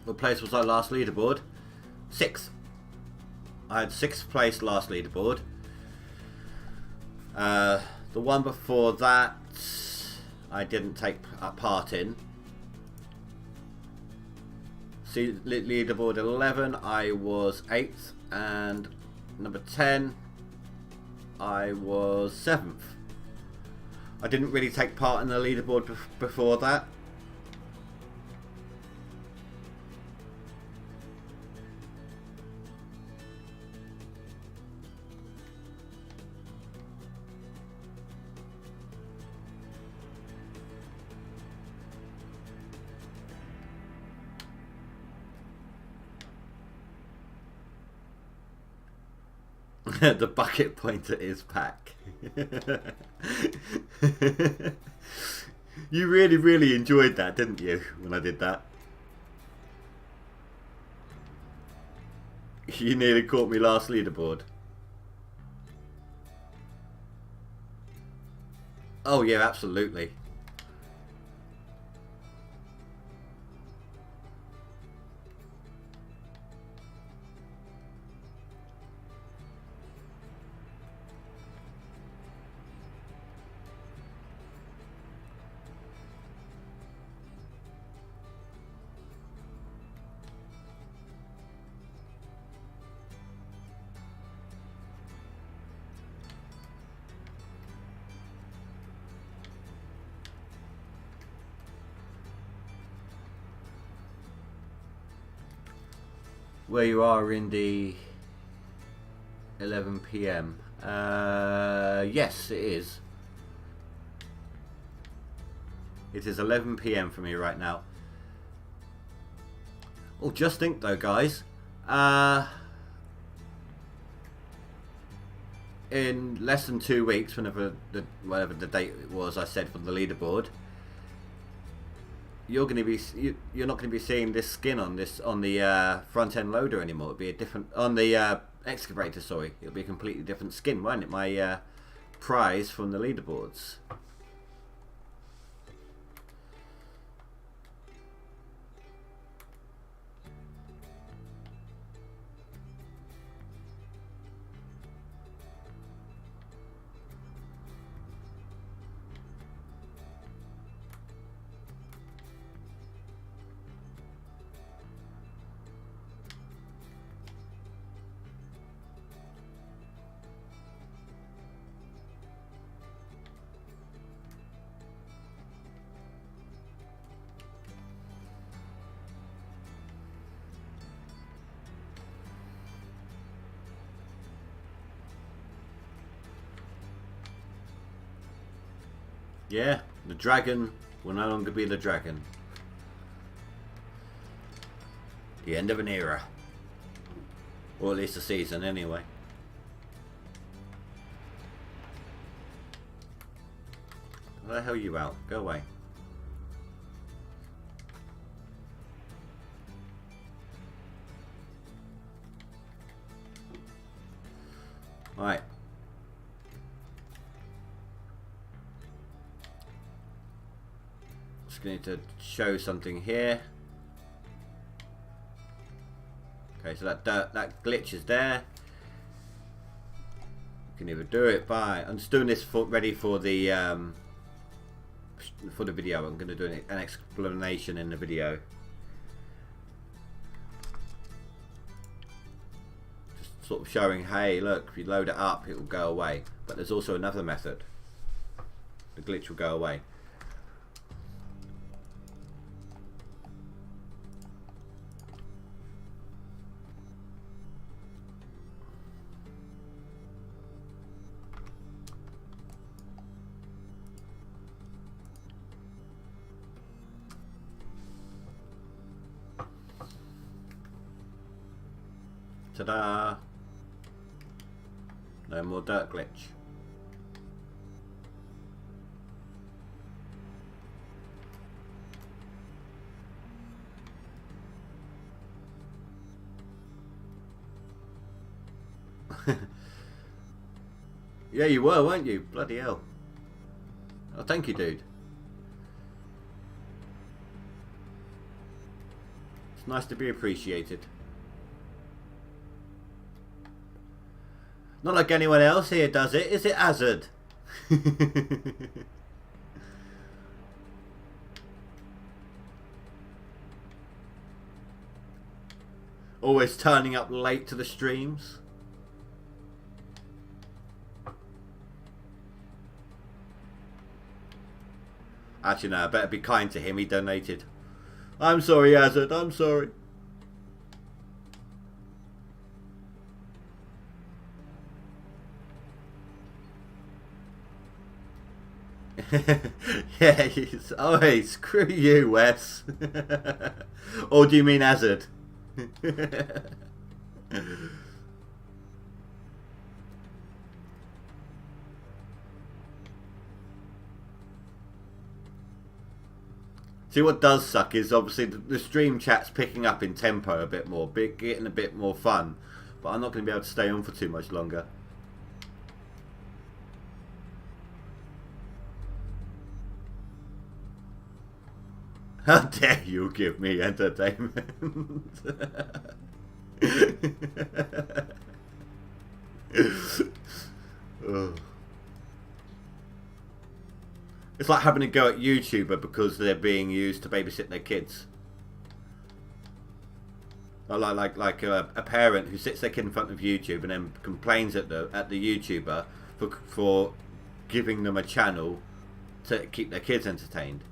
What place was I last leaderboard? 6th. I had 6th place last leaderboard. The one before that I didn't take part in. See, leaderboard 11 I was 8th, and number 10 I was 7th. I didn't really take part in the leaderboard before that. The bucket pointer is back. You really enjoyed that, didn't you, when I did that? You nearly caught me last leaderboard. Oh yeah, absolutely. Where you are in the 11 PM. Yes, it is. It is 11 PM for me right now. Oh, just think though, guys. In less than 2 weeks, whatever the date it was, I said for the leaderboard, you're not going to be seeing this skin on the front end loader anymore. It'll be a different on the excavator. Sorry, it'll be a completely different skin, won't it? My prize from the leaderboards. Yeah, the dragon will no longer be the dragon. The end of an era. Or at least a season, anyway. Where the hell are you out? Go away. Right. Just going to show something here. Okay, so that glitch is there. You can either do it by. I'm just doing this ready for the video. I'm going to do an explanation in the video. Just sort of showing, hey, look, if you load it up, it will go away. But there's also another method. The glitch will go away. Ta-da! No more dirt glitch. Yeah, you were, weren't you? Bloody hell. Oh, thank you, dude. It's nice to be appreciated. Not like anyone else here does it, is it, Hazard? Always turning up late to the streams. Actually, no, I better be kind to him. He donated. I'm sorry, Hazard. I'm sorry. Yeah, oh, hey, screw you, Wes. Or do you mean Hazard? See, what does suck is obviously the stream chat's picking up in tempo a bit more, getting a bit more fun, but I'm not going to be able to stay on for too much longer. How dare you give me entertainment? Oh. It's like having a go at YouTuber because they're being used to babysit their kids. Like a parent who sits their kid in front of YouTube and then complains at the YouTuber for giving them a channel to keep their kids entertained.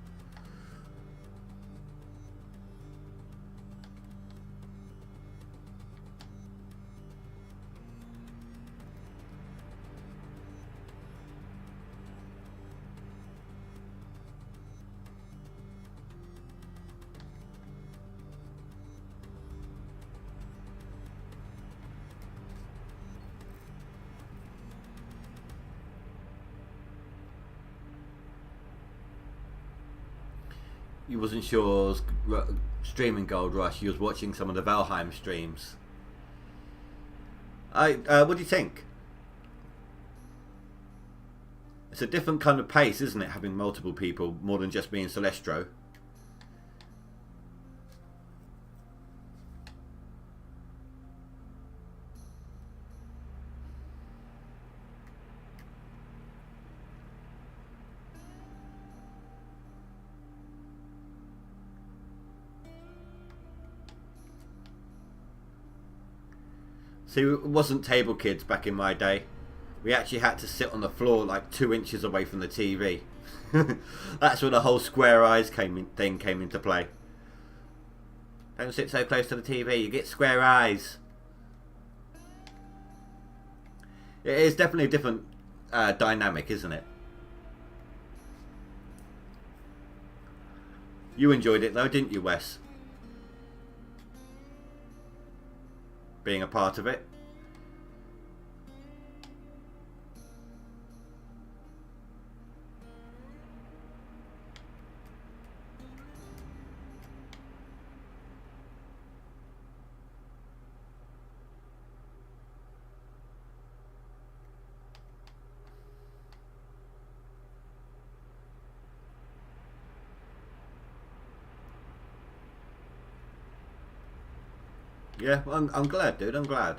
You wasn't sure streaming GoldRush. You was watching some of the Valheim streams. What do you think? It's a different kind of pace, isn't it? Having multiple people more than just being Celestro. See, it wasn't table kids back in my day. We actually had to sit on the floor like 2 inches away from the TV. That's where the whole square eyes thing came into play. Don't sit so close to the TV, you get square eyes. It is definitely a different dynamic, isn't it? You enjoyed it though, didn't you, Wes? Being a part of it. Yeah, well, I'm glad, dude. I'm glad.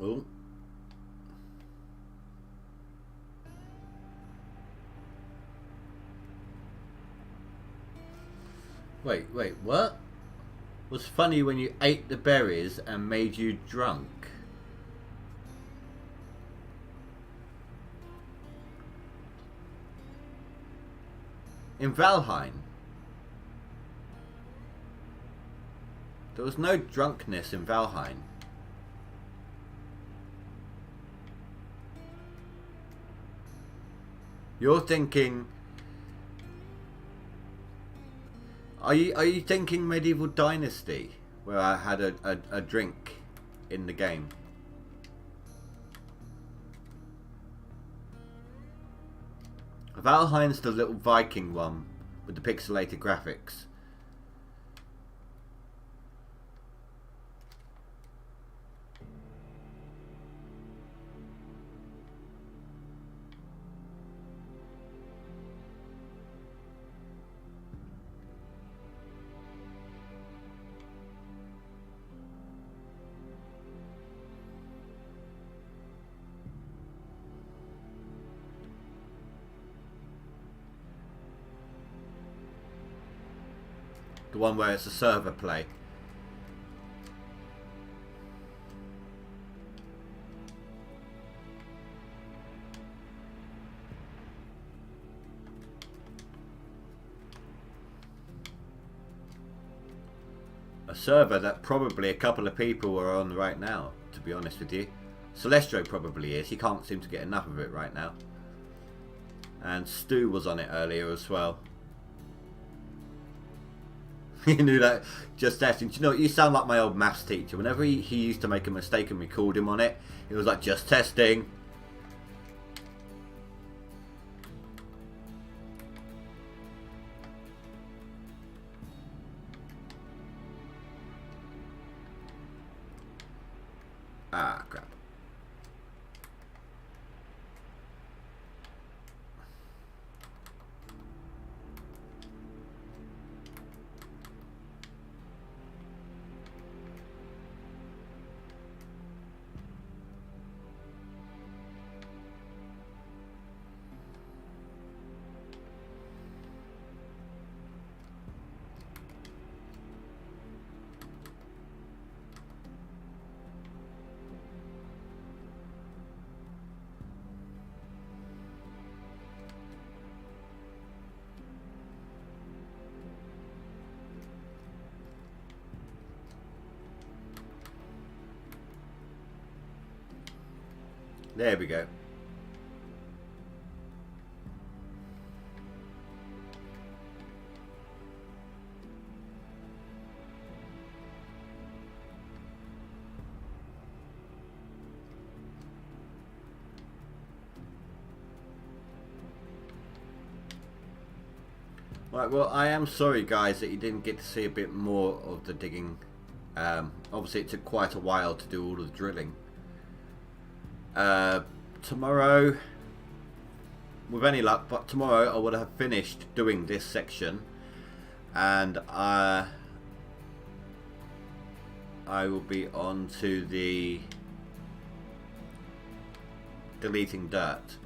Oh. Wait, what? Was funny when you ate the berries and made you drunk? In Valheim? There was no drunkenness in Valheim. You're thinking... Are you thinking Medieval Dynasty, where I had a drink in the game? Valheim's the little Viking one with the pixelated graphics. The one where it's a server play. A server that probably a couple of people are on right now, to be honest with you. Celestro probably is. He can't seem to get enough of it right now. And Stu was on it earlier as well. You knew that. Just testing. Do you know what? You sound like my old maths teacher. Whenever he used to make a mistake and we called him on it, it was like, just testing. Ah, crap. There we go. Right, well, I am sorry guys that you didn't get to see a bit more of the digging. Obviously it took quite a while to do all of the drilling. Tomorrow, with any luck, but tomorrow I would have finished doing this section, and I will be on to the deleting dirt.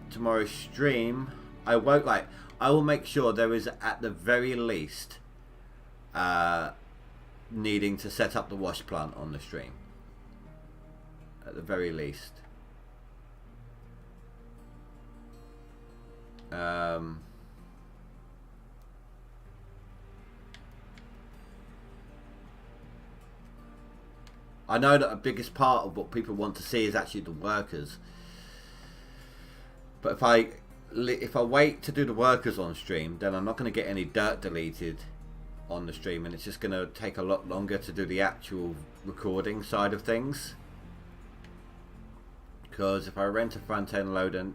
Tomorrow's stream, I will make sure there is at the very least needing to set up the wash plant on the stream. At the very least. I know that the biggest part of what people want to see is actually the workers. But if I wait to do the workers on stream, then I'm not going to get any dirt deleted on the stream, and it's just going to take a lot longer to do the actual recording side of things. Because if I rent a front-end loader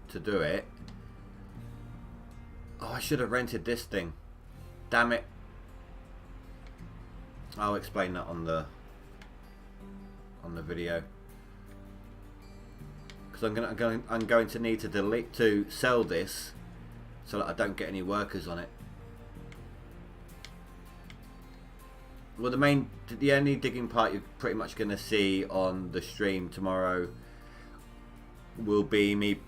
to do it... Oh, I should have rented this thing. Damn it. I'll explain that on the video. Because I'm going to need to sell this so that I don't get any workers on it. Well, the only digging part you're pretty much going to see on the stream tomorrow will be me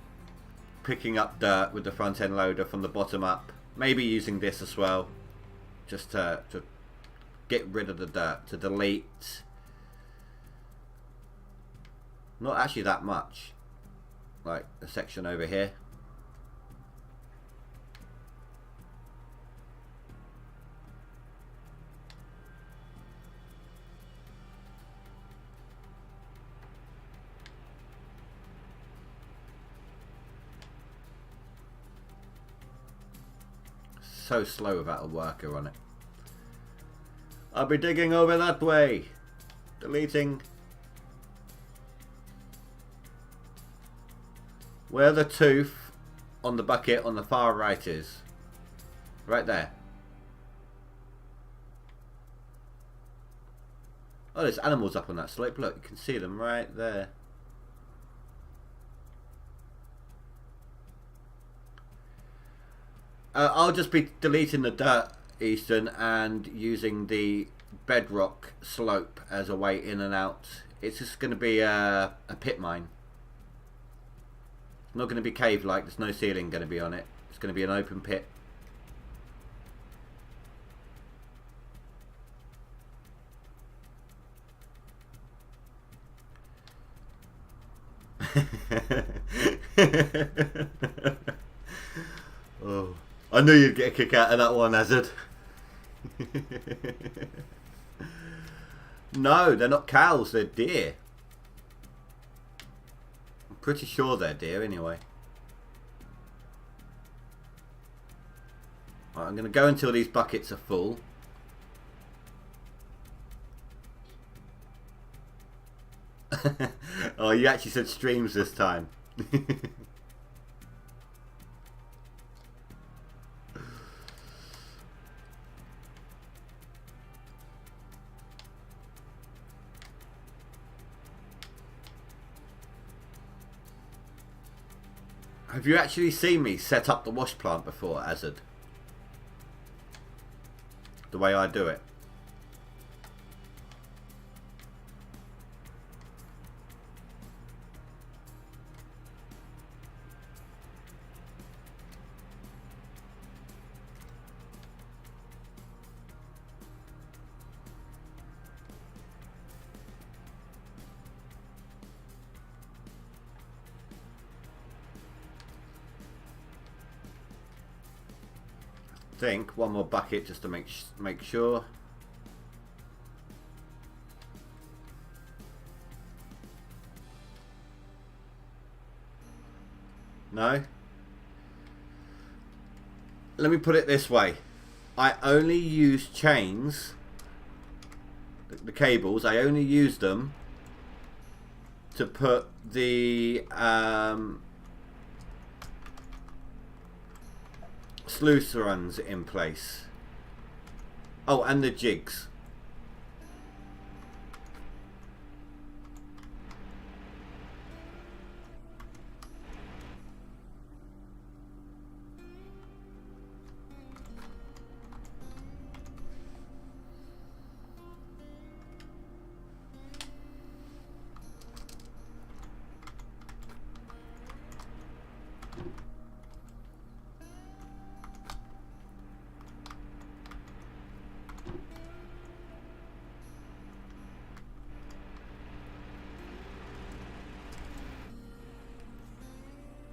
picking up dirt with the front end loader from the bottom up, maybe using this as well, just to get rid of the dirt, to delete not actually that much, like a section over here. So slow without a worker on it. I'll be digging over that way. Deleting. Where the tooth on the bucket on the far right is? Right there. Oh, there's animals up on that slope. Look, you can see them right there. I'll just be deleting the dirt, Easton, and using the bedrock slope as a way in and out. It's just going to be a pit mine. It's not going to be cave-like. There's no ceiling going to be on it. It's going to be an open pit. Oh, I knew you'd get a kick out of that one, Hazard. No, they're not cows, they're deer. I'm pretty sure they're deer anyway. Right, I'm going to go until these buckets are full. Oh, you actually said streams this time. Have you actually seen me set up the wash plant before, Hazard? The way I do it. Think one more bucket just to make sure. No? Let me put it this way. I only use chains, the cables, I only use them to put the sluice runs in place. Oh, and the jigs.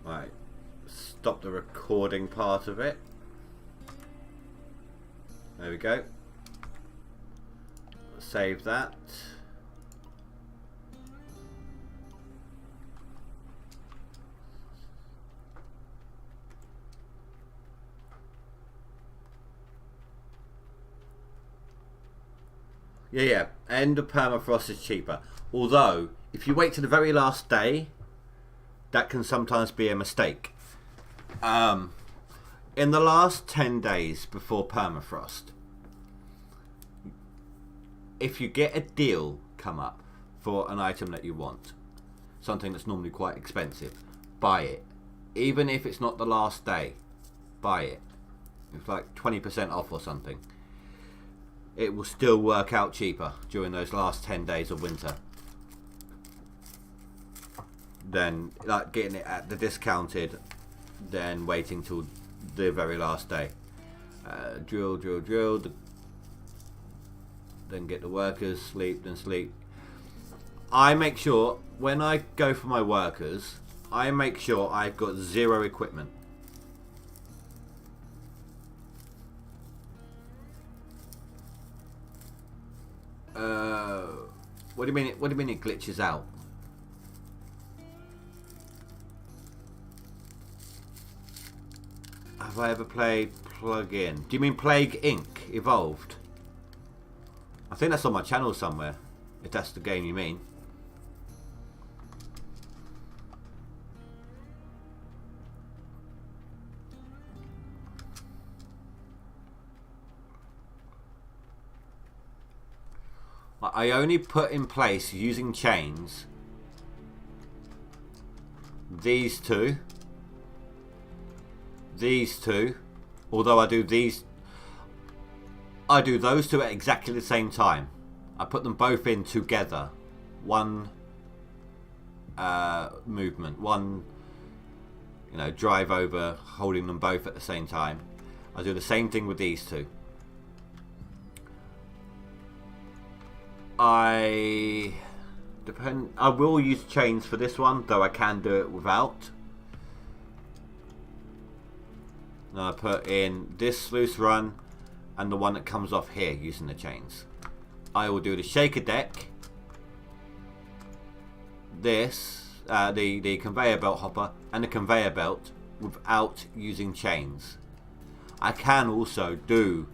Right, stop the recording part of it. There we go. Save that. Yeah, end of permafrost is cheaper. Although, if you wait to the very last day, that can sometimes be a mistake. In the last 10 days before permafrost, if you get a deal come up for an item that you want, something that's normally quite expensive, buy it. Even if it's not the last day, buy it. It's like 20% off or something. It will still work out cheaper during those last 10 days of winter than like getting it at the discounted, then waiting till the very last day. Drill, then get the workers, sleep, then sleep. I make sure when I go for my workers, I make sure I've got 0 equipment. What do you mean? What do you mean it glitches out? Have I ever played Plug-in? Do you mean Plague Inc. Evolved? I think that's on my channel somewhere, if that's the game you mean. But I only put in place using chains these two, although I do those two at exactly the same time. I put them both in together, one movement, one, you know, drive over, holding them both at the same time. I do the same thing with these two. I will use chains for this one, though I can do it without. Now I put in this loose run and the one that comes off here using the chains. I will do the shaker deck, this, the conveyor belt hopper and the conveyor belt without using chains. I can also do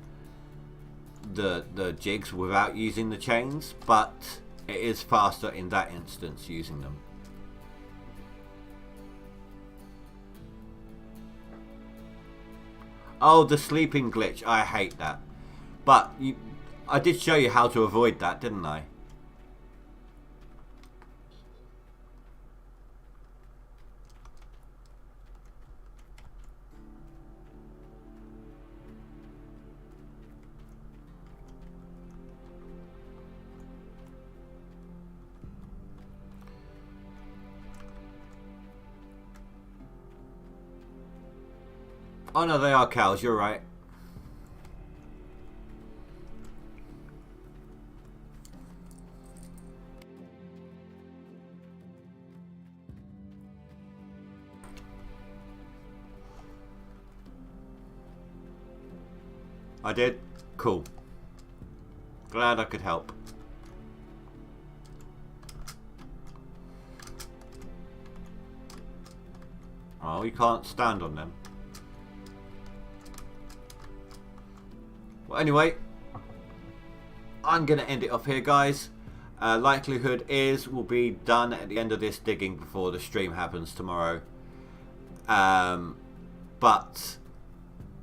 the jigs without using the chains, but it is faster in that instance using them. Oh, the sleeping glitch, I hate that. But I did show you how to avoid that, didn't I? Oh no, they are cows, you're right. I did? Cool. Glad I could help. Oh, you can't stand on them. Well, anyway, I'm going to end it off here, guys. Likelihood is we'll be done at the end of this digging before the stream happens tomorrow. But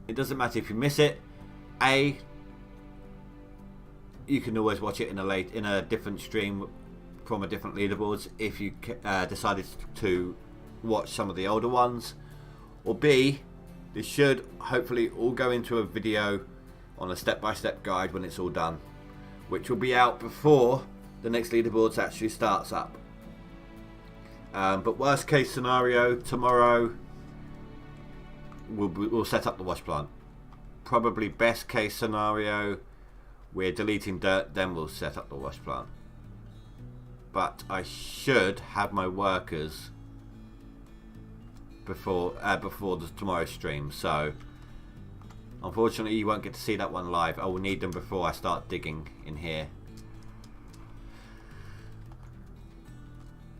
it doesn't matter if you miss it. You can always watch it in a different stream from a different leaderboards if you decided to watch some of the older ones. Or B, this should hopefully all go into a video on a step-by-step guide when it's all done, which will be out before the next leaderboards actually starts up. But worst case scenario, tomorrow we'll set up the wash plant. Probably best case scenario, we're deleting dirt, then we'll set up the wash plant. But I should have my workers before tomorrow's stream, so unfortunately you won't get to see that one live. I will need them before I start digging in here.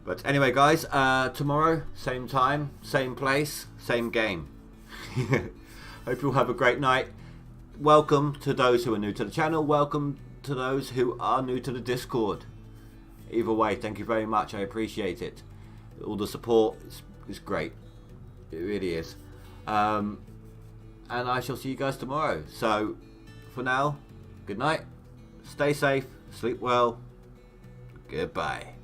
But anyway, guys, tomorrow, same time, same place, same game. Hope you'll have a great night. Welcome to those who are new to the channel. Welcome to those who are new to the Discord. Either way, thank you very much. I appreciate it. All the support is great. It really is. And I shall see you guys tomorrow. So, for now, good night. Stay safe. Sleep well. Goodbye.